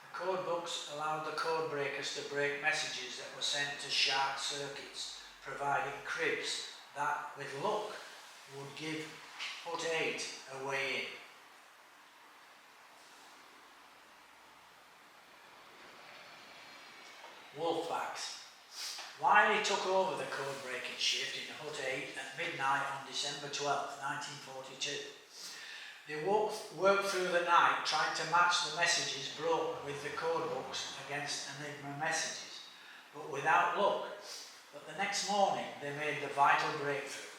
The codebooks allowed the codebreakers to break messages that were sent to shark circuits, providing cribs that, with luck, would give Hut 8 a way in. Wolfbacks. Wiley took over the code-breaking shift in Hut 8 at midnight on December 12, 1942. They worked through the night trying to match the messages brought with the codebooks against Enigma messages, but without luck. But the next morning they made the vital breakthrough.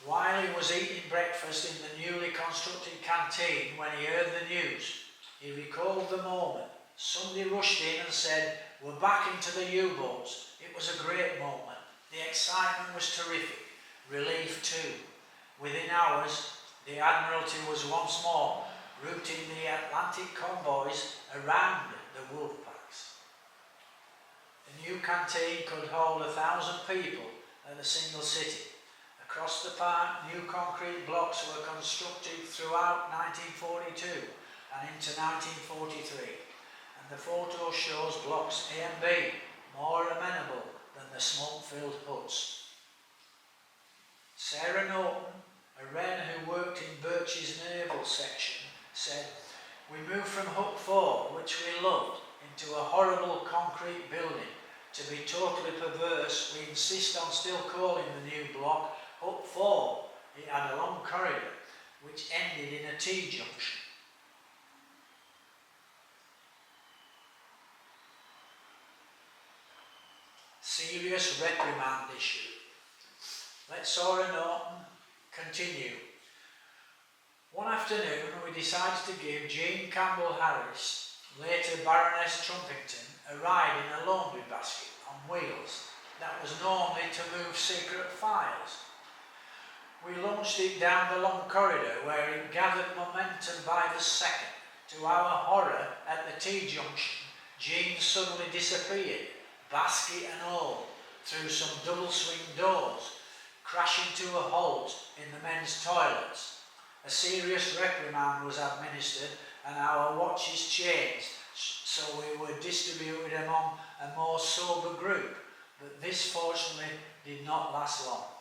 Wiley was eating breakfast in the newly constructed canteen when he heard the news. He recalled the moment. Somebody rushed in and said, "We're back into the U-boats." It was a great moment. The excitement was terrific. Relief too. Within hours, the Admiralty was once more routing the Atlantic convoys around the Wolfpacks. The new canteen could hold 1,000 people at a single city. Across the park, new concrete blocks were constructed throughout 1942 and into 1943. And the photo shows blocks A and B more amenable than the smoke-filled huts. Sarah Norton, a wren who worked in Birch's naval section, said, "We moved from Hut 4, which we loved, into a horrible concrete building. To be totally perverse, we insist on still calling the new block Hut 4. It had a long corridor, which ended in a T-junction. Serious reprimand issue. Let Sarah Norton continue. One afternoon we decided to give Jean Campbell Harris, later Baroness Trumpington, a ride in a laundry basket on wheels that was normally to move secret files. We launched it down the long corridor where it gathered momentum by the second. To our horror, at the T-junction, Jean suddenly disappeared, basket and all, through some double swing doors, crashing to a halt in the men's toilets. A serious reprimand was administered and our watches changed, so we were distributed among a more sober group, but this fortunately did not last long.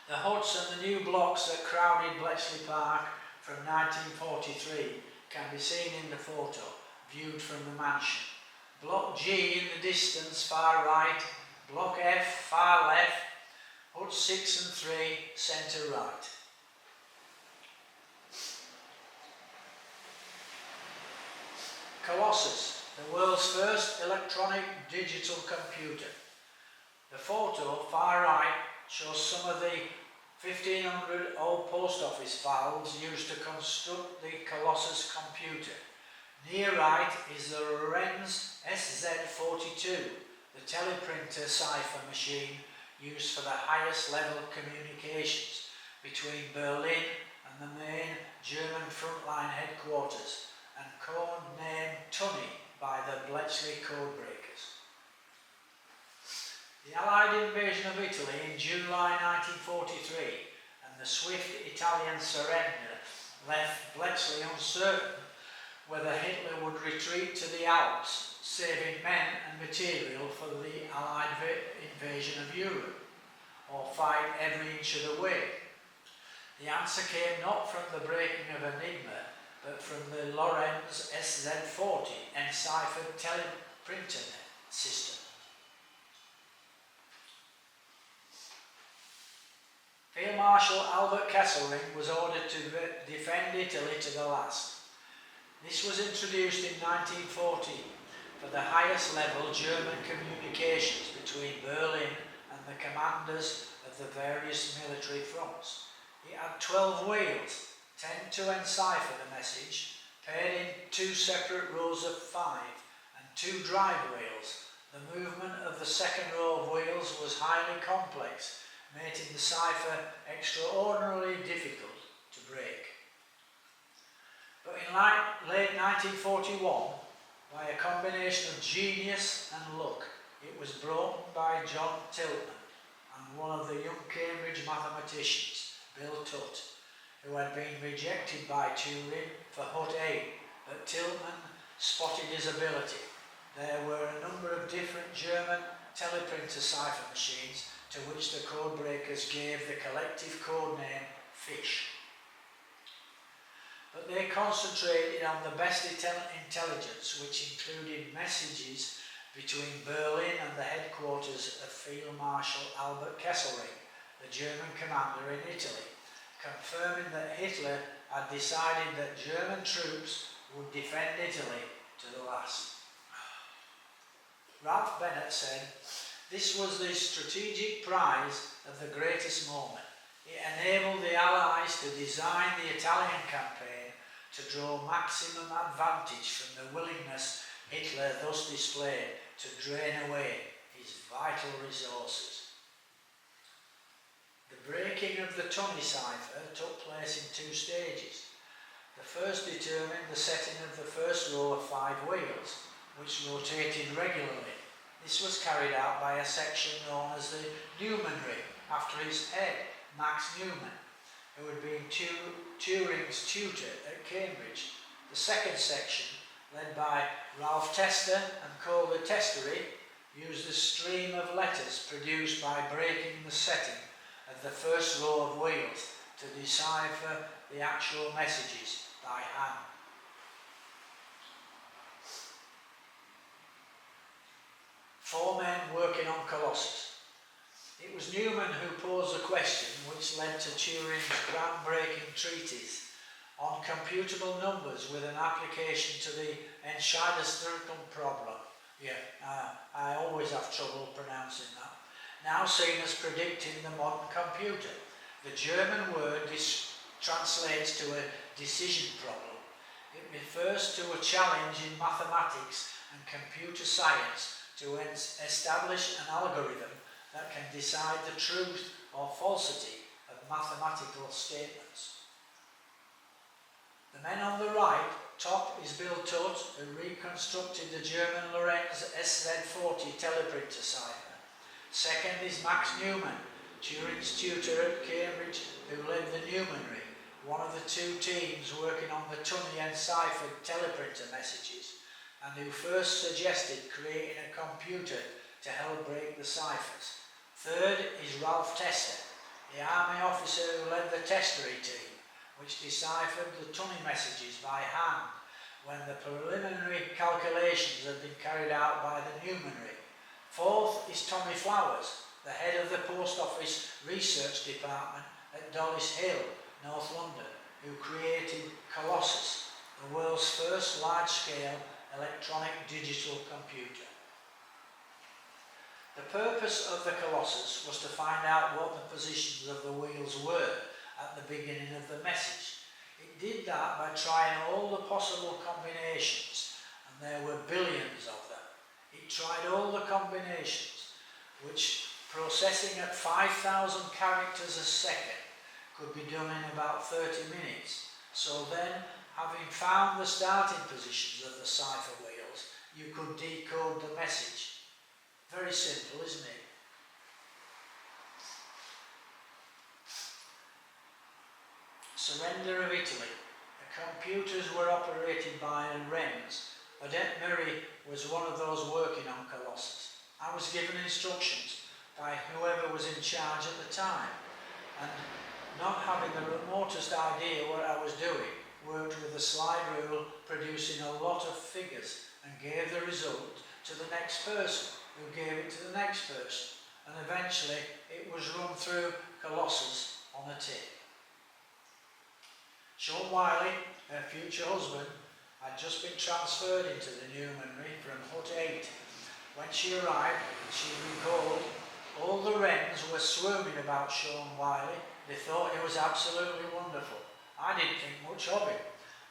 The huts and the new blocks that crowded Bletchley Park from 1943 can be seen in the photo, viewed from the mansion. Block G in the distance, far right, Block F, far left, Hut 6 and 3, centre right. Colossus, the world's first electronic digital computer. The photo, far right, shows some of the 1,500 old post office files used to construct the Colossus computer. Near right is the Lorenz SZ42, the teleprinter cipher machine used for the highest level communications between Berlin and the main German frontline headquarters, and codenamed Tunny by the Bletchley Codebreakers. The Allied invasion of Italy in July 1943 and the swift Italian surrender left Bletchley uncertain whether Hitler would retreat to the Alps, saving men and material for the Allied invasion of Europe, or fight every inch of the way. The answer came not from the breaking of Enigma, but from the Lorenz SZ40 enciphered teleprinter system. Field Marshal Albert Kesselring was ordered to defend Italy to the last. This was introduced in 1940 for the highest level German communications between Berlin and the commanders of the various military fronts. It had 12 wheels, 10 to encipher the message, paired in 2 separate rows of 5 and 2 drive wheels. The movement of the second row of wheels was highly complex, making the cipher extraordinarily difficult to break. But in late 1941, by a combination of genius and luck, it was broken by John Tiltman and one of the young Cambridge mathematicians, Bill Tutt, who had been rejected by Turing for Hut 8, but Tiltman spotted his ability. There were a number of different German teleprinter cipher machines to which the Codebreakers gave the collective code name FISH. But they concentrated on the best intelligence, which included messages between Berlin and the headquarters of Field Marshal Albert Kesselring, the German commander in Italy, confirming that Hitler had decided that German troops would defend Italy to the last. Ralph Bennett said, "This was the strategic prize of the greatest moment. It enabled the Allies to design the Italian campaign to draw maximum advantage from the willingness Hitler thus displayed to drain away his vital resources." The breaking of the Tunny cipher took place in 2 stages. The first determined the setting of the first row of 5 wheels, which rotated regularly. This was carried out by a section known as the Newmanry, after his head, Max Newman, who had been Turing's tutor at Cambridge. The second section, led by Ralph Tester and called the Testery, used a stream of letters produced by breaking the setting of the first row of wheels to decipher the actual messages by hand. Four men working on Colossus. It was Newman who posed the question which led to Turing's groundbreaking treatise on computable numbers with an application to the Entscheidungsrechnung problem. I always have trouble pronouncing that. Now seen as predicting the modern computer. The German word translates to a decision problem. It refers to a challenge in mathematics and computer science to establish an algorithm that can decide the truth or falsity of mathematical statements. The men on the right, top is Bill Tutt, who reconstructed the German Lorenz SZ40 teleprinter cipher. Second is Max Newman, Turing's tutor at Cambridge, who led the Newmanry, one of the 2 teams working on the Tunny enciphered teleprinter messages, and who first suggested creating a computer to help break the ciphers. Third is Ralph Tester, the army officer who led the Testery team, which deciphered the Tunny messages by hand when the preliminary calculations had been carried out by the Newmanry. Fourth is Tommy Flowers, the head of the Post Office Research Department at Dollis Hill, North London, who created Colossus, the world's first large-scale electronic digital computer. The purpose of the Colossus was to find out what the positions of the wheels were at the beginning of the message. It did that by trying all the possible combinations, and there were billions of them. It tried all the combinations, which, processing at 5,000 characters a second, could be done in about 30 minutes. So then, having found the starting positions of the cipher wheels, you could decode the message. Very simple, isn't it? Surrender of Italy. The computers were operated by wrens. Odette Murray was one of those working on Colossus. I was given instructions by whoever was in charge at the time, and not having the remotest idea what I was doing, worked with the slide rule, producing a lot of figures, and gave the result to the next person, who gave it to the next person, and eventually it was run through Colossus on a tape. Sean Wiley, her future husband, had just been transferred into the Newmanry from Hut 8. When she arrived, she recalled all the wrens were swooning about Sean Wiley. They thought he was absolutely wonderful. I didn't think much of him.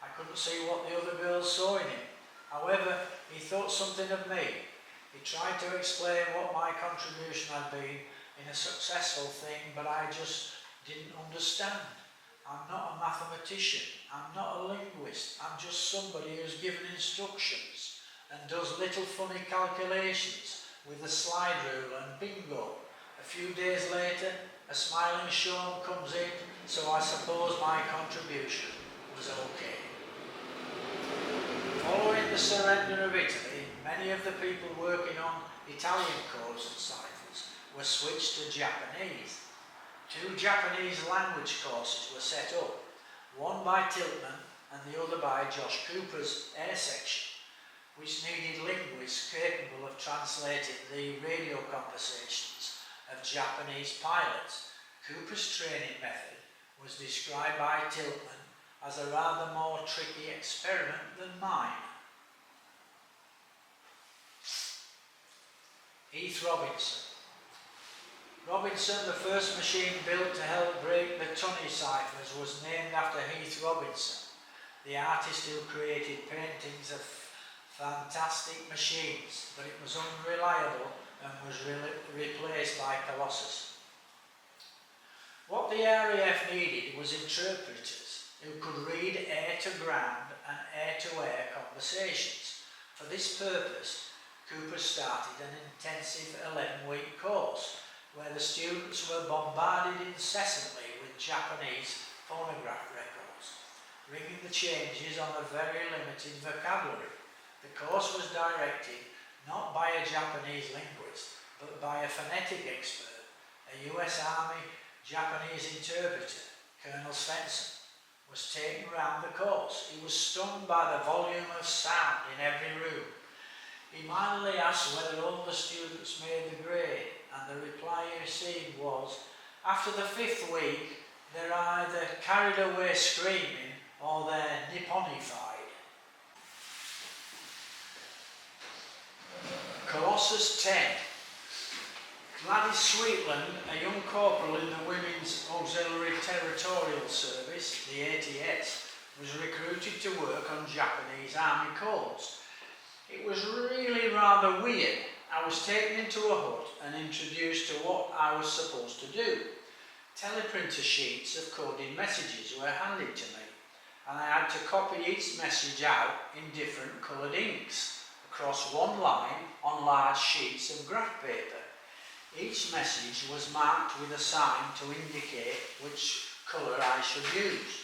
I couldn't see what the other girls saw in him. However, he thought something of me. He tried to explain what my contribution had been in a successful thing, but I just didn't understand. I'm not a mathematician, I'm not a linguist, I'm just somebody who's given instructions and does little funny calculations with the slide rule and bingo. A few days later, a smiling Sean comes in, so I suppose my contribution was okay. Following the surrender of Italy, many of the people working on Italian codes and ciphers were switched to Japanese. 2 Japanese language courses were set up, one by Tiltman and the other by Josh Cooper's Air Section, which needed linguists capable of translating the radio conversations of Japanese pilots. Cooper's training method was described by Tiltman as a rather more tricky experiment than mine. Heath Robinson. Robinson, the first machine built to help break the Tunney ciphers, was named after Heath Robinson, the artist who created paintings of fantastic machines, but it was unreliable and was replaced by Colossus. What the RAF needed was interpreters who could read air-to-ground and air-to-air conversations. For this purpose, Cooper started an intensive 11-week course where the students were bombarded incessantly with Japanese phonograph records, ringing the changes on a very limited vocabulary. The course was directed not by a Japanese linguist, but by a phonetic expert, a US Army Japanese interpreter, Colonel Svensson, was taken round the course. He was stunned by the volume of sound in every room. He mildly asked whether all the students made the grade, and the reply he received was, after the 5th week, they're either carried away screaming or they're Nipponified. Colossus 10. Gladys Sweetland, a young corporal in the Women's Auxiliary Territorial Service, the ATS, was recruited to work on Japanese Army codes. It was really rather weird. I was taken into a hut and introduced to what I was supposed to do. Teleprinter sheets of coded messages were handed to me, and I had to copy each message out in different coloured inks across one line on large sheets of graph paper. Each message was marked with a sign to indicate which colour I should use.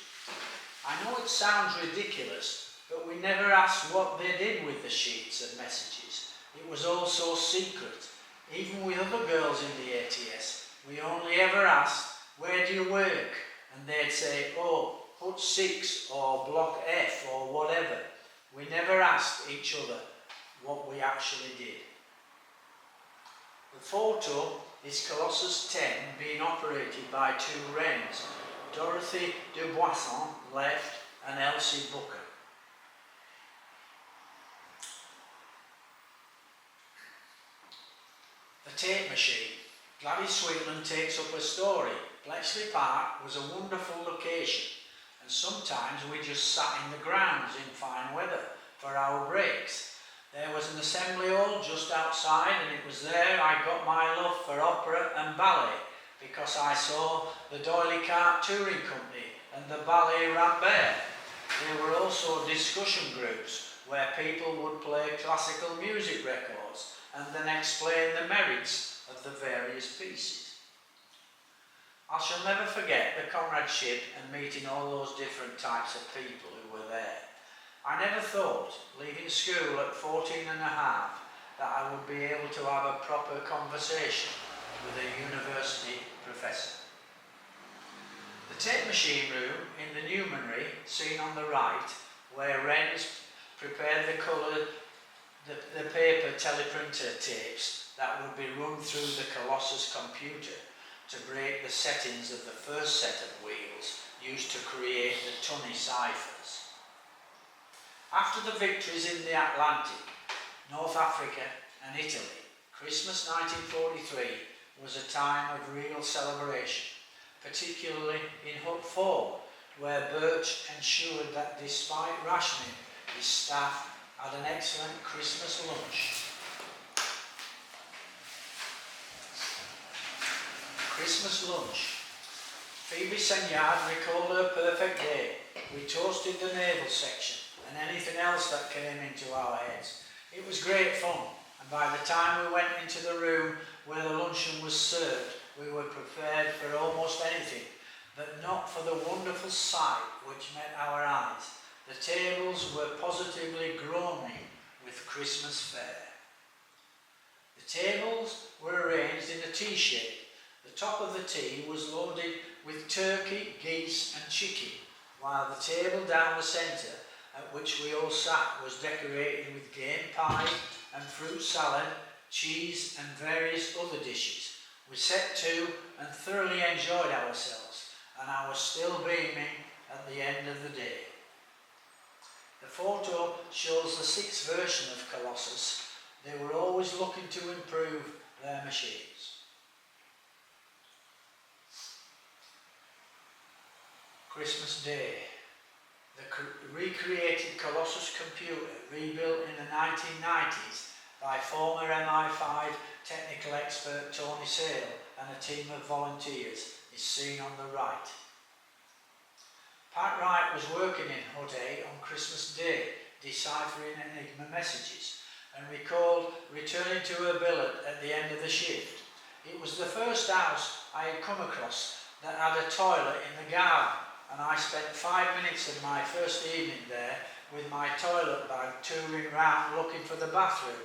I know it sounds ridiculous, but we never asked what they did with the sheets of messages. It was all so secret. Even with other girls in the ATS, we only ever asked, where do you work? And they'd say, oh, Hut 6 or Block F or whatever. We never asked each other what we actually did. The photo is Colossus 10 being operated by 2 wrens, Dorothy Duboisson left and Elsie Booker. The tape machine. Gladys Sweetland takes up a story. Bletchley Park was a wonderful location, and sometimes we just sat in the grounds in fine weather for our breaks. There was an assembly hall just outside, and it was there I got my love for opera and ballet, because I saw the D'Oyly Carte Touring Company and the Ballet Rambert. There were also discussion groups where people would play classical music records and then explain the merits of the various pieces. I shall never forget the comradeship and meeting all those different types of people who were there. I never thought, leaving school at 14 and a half, that I would be able to have a proper conversation with a university professor. The tape machine room in the Newmanry, seen on the right, where Wrens prepared the paper teleprinter tapes that would be run through the Colossus computer to break the settings of the first set of wheels used to create the Tunny ciphers. After the victories in the Atlantic, North Africa and Italy, Christmas 1943 was a time of real celebration, particularly in Hut 4, where Birch ensured that despite rationing, his staff had an excellent Christmas lunch. Christmas lunch. Phoebe Senyard recalled her perfect day. We toasted the naval section and anything else that came into our heads. It was great fun, and by the time we went into the room where the luncheon was served, we were prepared for almost anything, but not for the wonderful sight which met our eyes. The tables were positively groaning with Christmas fare. The tables were arranged in a T shape. The top of the T was loaded with turkey, geese and chicken, while the table down the centre at which we all sat was decorated with game pie and fruit salad, cheese and various other dishes. We set to and thoroughly enjoyed ourselves, and I was still beaming at the end of the day. The photo shows the sixth version of Colossus. They were always looking to improve their machines. Christmas Day. The recreated Colossus computer, rebuilt in the 1990s by former MI5 technical expert Tony Sale and a team of volunteers, is seen on the right. Pat Wright was working in Hut 8 on Christmas Day, deciphering Enigma messages, and recalled returning to her billet at the end of the shift. It was the first house I had come across that had a toilet in the garden, and I spent 5 minutes of my first evening there with my toilet bag touring round looking for the bathroom.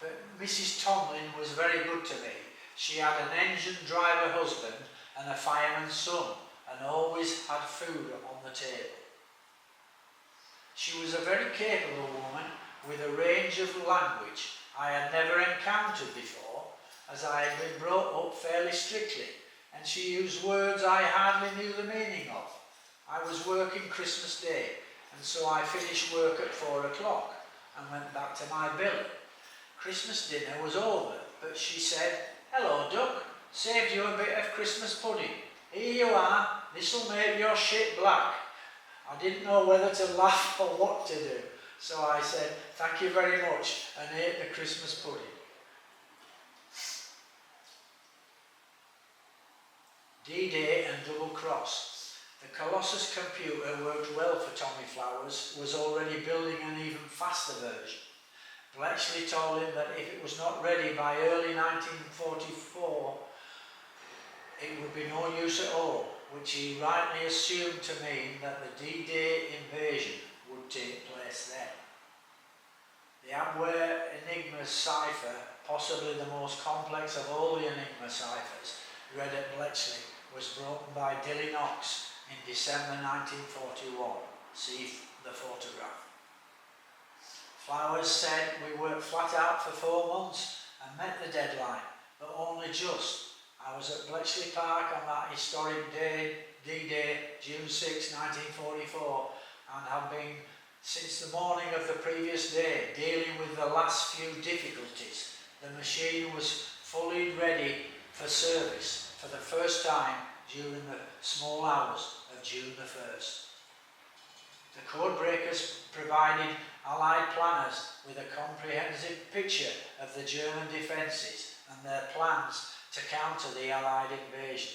But Mrs. Tomlin was very good to me. She had an engine driver husband and a fireman's son, and always had food on the table. She was a very capable woman with a range of language I had never encountered before, as I had been brought up fairly strictly, and she used words I hardly knew the meaning of. I was working Christmas Day, and so I finished work at 4 o'clock and went back to my billet. Christmas dinner was over, but she said, "Hello, Duck, saved you a bit of Christmas pudding. Here you are, this'll make your shit black." I didn't know whether to laugh or what to do, so I said, "Thank you very much," and ate the Christmas pudding. D-Day and Double Cross. The Colossus computer worked well for Tommy Flowers, was already building an even faster version. Bletchley told him that if it was not ready by early 1944, it would be no use at all, which he rightly assumed to mean that the D-Day invasion would take place then. The Abwehr Enigma cipher, possibly the most complex of all the Enigma ciphers read at Bletchley, was broken by Dilly Knox in December 1941. See the photograph. Flowers said, "We worked flat out for 4 months and met the deadline, but only just. I was at Bletchley Park on that historic day, D-Day, June 6, 1944, and have been since the morning of the previous day dealing with the last few difficulties. The machine was fully ready for service for the first time during the small hours of June the 1st. The Codebreakers provided Allied planners with a comprehensive picture of the German defences and their plans to counter the Allied invasion.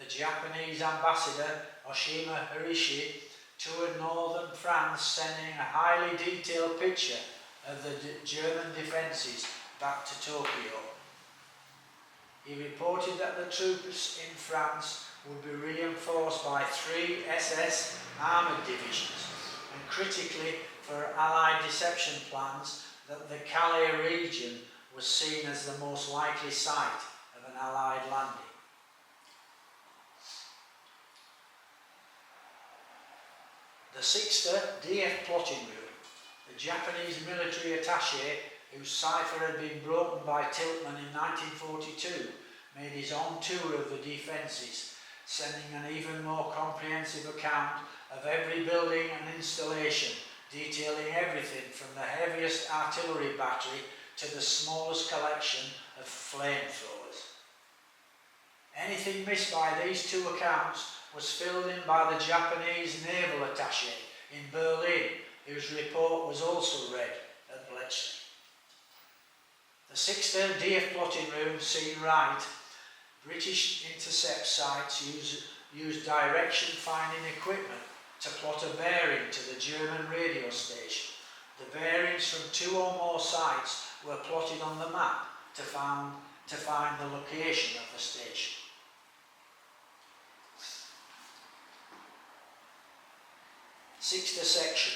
The Japanese ambassador, Oshima Harishi, toured northern France, sending a highly detailed picture of the German defences back to Tokyo. He reported that the troops in France would be reinforced by 3 SS armoured divisions, and critically for Allied deception plans that the Calais region was seen as the most likely site of an Allied landing. The Sixter DF plotting room. The Japanese military attaché, whose cipher had been broken by Tiltman in 1942, made his own tour of the defences, sending an even more comprehensive account of every building and installation, detailing everything from the heaviest artillery battery to the smallest collection of flamethrowers. Anything missed by these two accounts was filled in by the Japanese naval attaché in Berlin, whose report was also read at Bletchley. The Sixter DF plotting room seen right. British intercept sites use direction finding equipment to plot a bearing to the German radio station. The bearings from 2 or more sites were plotted on the map to find the location of the station. Sixter section.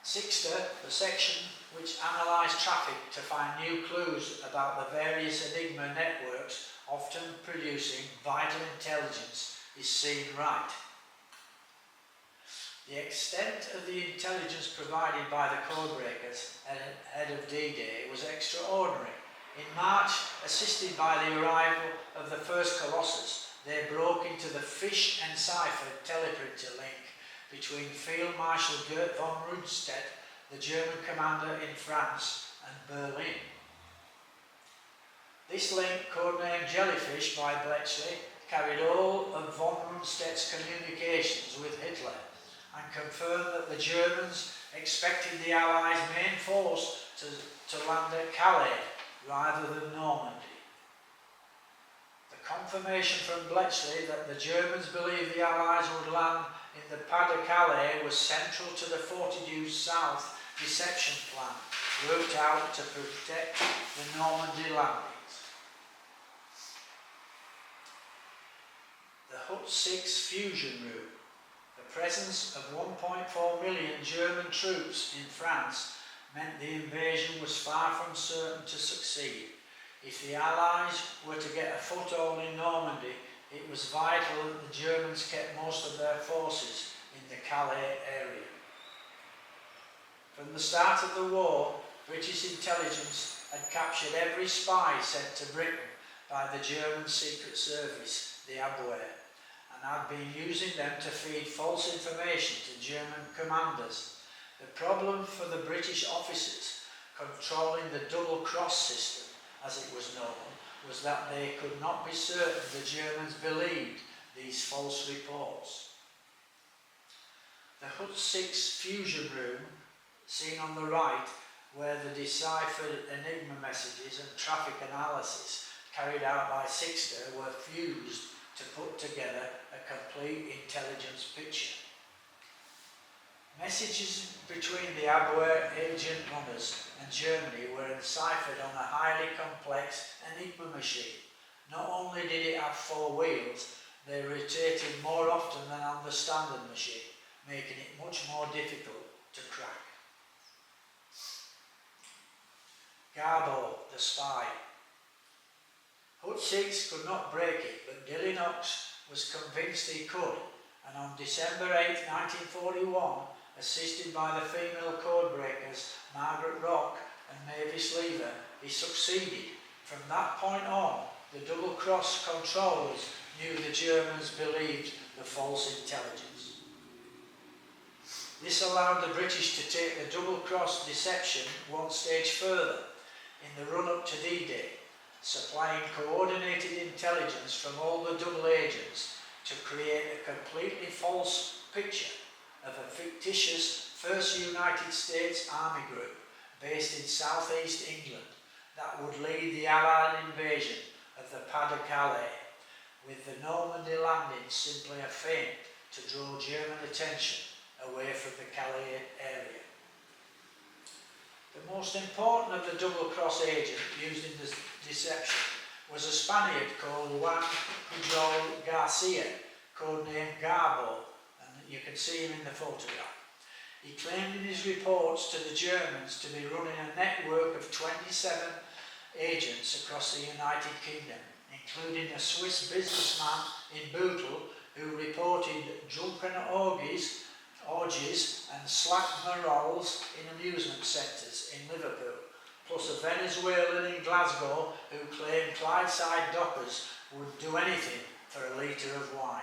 Sixter, the section which analysed traffic to find new clues about the various Enigma networks, often producing vital intelligence, is seen right. The extent of the intelligence provided by the Codebreakers ahead of D-Day was extraordinary. In March, assisted by the arrival of the first Colossus, they broke into the fish-enciphered teleprinter link between Field Marshal Gert von Rundstedt, the German commander in France, and Berlin. This link, codenamed Jellyfish by Bletchley, carried all of von Rundstedt's communications with Hitler and confirmed that the Germans expected the Allies' main force to land at Calais rather than Normandy. The confirmation from Bletchley that the Germans believed the Allies would land in the Pas-de-Calais was central to the 40 South deception plan worked out to protect the Normandy landings. The Hut 6 fusion room. The presence of 1.4 million German troops in France meant the invasion was far from certain to succeed. If the Allies were to get a foothold in Normandy, it was vital that the Germans kept most of their forces in the Calais area. From the start of the war, British intelligence had captured every spy sent to Britain by the German Secret Service, the Abwehr, and had been using them to feed false information to German commanders. The problem for the British officers controlling the double-cross system, as it was known, was that they could not be certain the Germans believed these false reports. The Hut 6 fusion room, seen on the right, where the deciphered Enigma messages and traffic analysis carried out by Sixter were fused to put together a complete intelligence picture. Messages between the Abwehr agent runners and Germany were enciphered on a highly complex Enigma machine. Not only did it have 4 wheels, they rotated more often than on the standard machine, making it much more difficult to crack. Garbo, the spy. Hut 6 could not break it, but Dilly Knox was convinced he could, and on December 8, 1941, assisted by the female Codebreakers Margaret Rock and Mavis Lever, he succeeded. From that point on, the double-cross controllers knew the Germans believed the false intelligence. This allowed the British to take the double-cross deception one stage further. In the run-up to D-Day, supplying coordinated intelligence from all the double agents to create a completely false picture of a fictitious 1st United States Army group based in southeast England that would lead the Allied invasion of the Pas-de-Calais, with the Normandy landing simply a feint to draw German attention away from the Calais area. The most important of the double-cross agent used in the deception was a Spaniard called Juan Pujol Garcia, codenamed Garbo, and you can see him in the photograph. He claimed in his reports to the Germans to be running a network of 27 agents across the United Kingdom, including a Swiss businessman in Bootle who reported drunken orgies and slack morals in amusement centres in Liverpool, plus a Venezuelan in Glasgow who claimed Clydeside dockers would do anything for a litre of wine.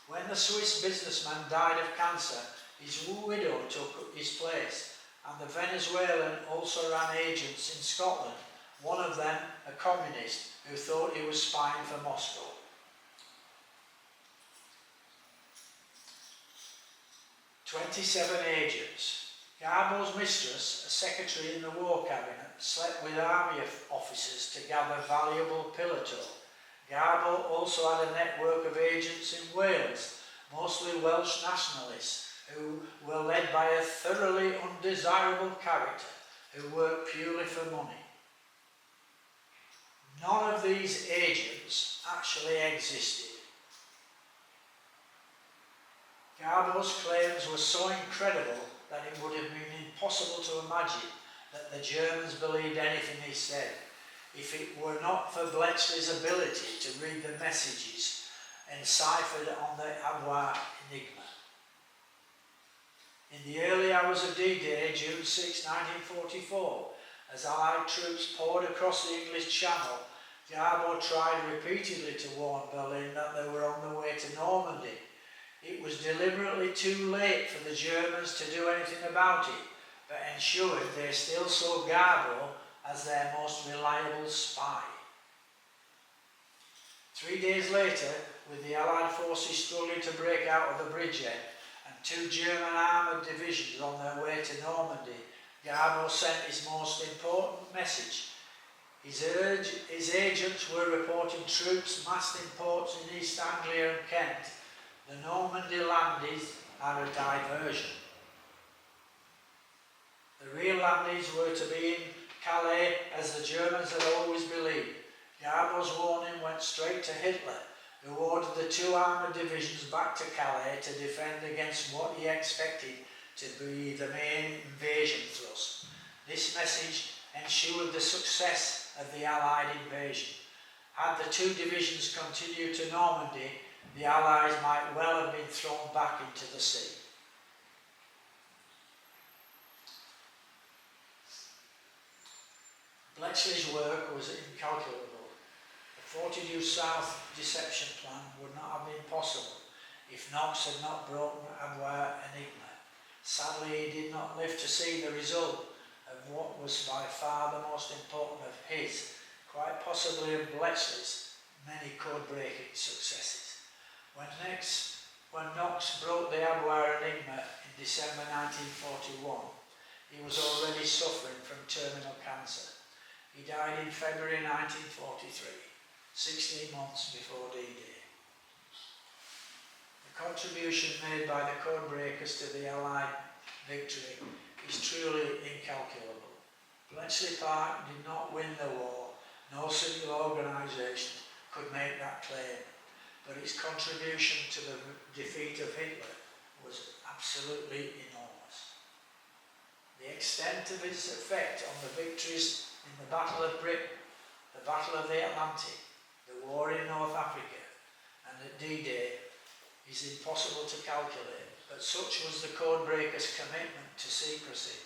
When the Swiss businessman died of cancer, his widow took his place, and the Venezuelan also ran agents in Scotland, one of them a communist who thought he was spying for Moscow. 27 agents. Garbo's mistress, a secretary in the War Cabinet, slept with army officers to gather valuable pilatoe. Garbo also had a network of agents in Wales, mostly Welsh nationalists, who were led by a thoroughly undesirable character who worked purely for money. None of these agents actually existed. Garbo's claims were so incredible that it would have been impossible to imagine that the Germans believed anything he said, if it were not for Bletchley's ability to read the messages enciphered on the Avoir enigma. In the early hours of D-Day, June 6, 1944, as Allied troops poured across the English Channel, Garbo tried repeatedly to warn Berlin that they were on the way to Normandy. It was deliberately too late for the Germans to do anything about it, but ensured they still saw Garbo as their most reliable spy. 3 days later, with the Allied forces struggling to break out of the bridgehead and 2 German armoured divisions on their way to Normandy, Garbo sent his most important message. His agents were reporting troops massed in ports in East Anglia and Kent. The Normandy landings are a diversion. The real landings were to be in Calais, as the Germans had always believed. Garbo's warning went straight to Hitler, who ordered the 2 armoured divisions back to Calais to defend against what he expected to be the main invasion thrust. This message ensured the success of the Allied invasion. Had the 2 divisions continued to Normandy, the Allies might well have been thrown back into the sea. Bletchley's work was incalculable. The 40 due south deception plan would not have been possible if Knox had not broken Avoir enigma. Sadly, he did not live to see the result of what was by far the most important of his, quite possibly of Bletchley's, many code-breaking successes. When Knox broke the Avoir enigma in December 1941, he was already suffering from terminal cancer. He died in February 1943, 16 months before D-Day. The contribution made by the Codebreakers to the Allied victory is truly incalculable. Bletchley Park did not win the war. No single organisation could make that claim, but its contribution to the defeat of Hitler was absolutely enormous. The extent of its effect on the victories in the Battle of Britain, the Battle of the Atlantic, the war in North Africa, and at D-Day is impossible to calculate, but such was the Codebreakers' commitment to secrecy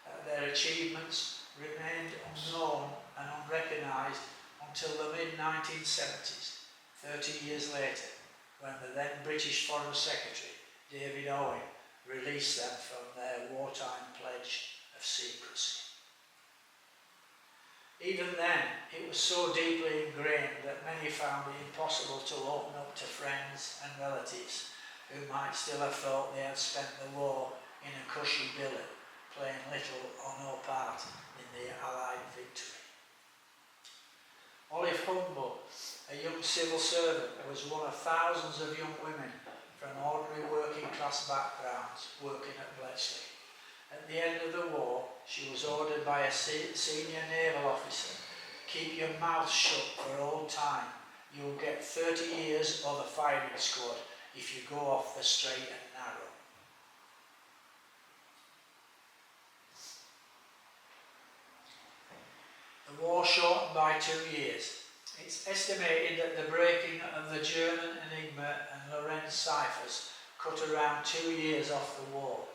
that their achievements remained unknown and unrecognised until the mid-1970s, 30 years later, when the then British Foreign Secretary, David Owen, released them from their wartime pledge of secrecy. Even then, it was so deeply ingrained that many found it impossible to open up to friends and relatives who might still have thought they had spent the war in a cushy billet, playing little or no part in the Allied victory. Olive Humble, a young civil servant, was one of thousands of young women from ordinary working class backgrounds working at Bletchley. At the end of the war, she was ordered by a senior naval officer, "Keep your mouth shut for old time. You'll get 30 years or the firing squad if you go off the straight and narrow." The war shortened by 2 years. It's estimated that the breaking of the German Enigma and Lorenz ciphers cut around 2 years off the war,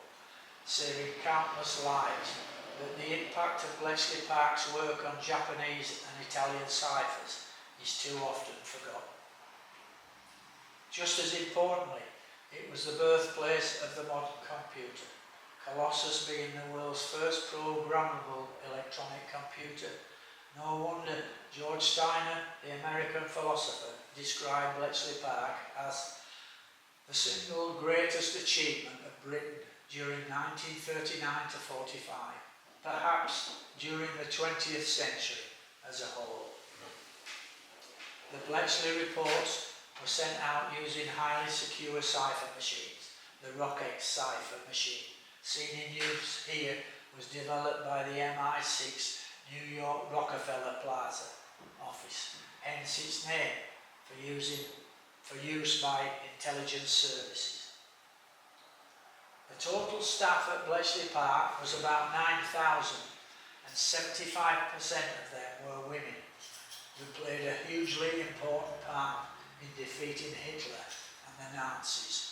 saving countless lives, but the impact of Bletchley Park's work on Japanese and Italian ciphers is too often forgotten. Just as importantly, it was the birthplace of the modern computer, Colossus being the world's first programmable electronic computer. No wonder George Steiner, the American philosopher, described Bletchley Park as the single greatest achievement of Britain during 1939 to 45, perhaps during the 20th century as a whole. The Bletchley reports were sent out using highly secure cipher machines. The Rockex cipher machine, seen in use here, was developed by the MI6 New York Rockefeller Plaza office, hence its name, for use by intelligence services. The total staff at Bletchley Park was about 9,000, and 75% of them were women, who played a hugely important part in defeating Hitler and the Nazis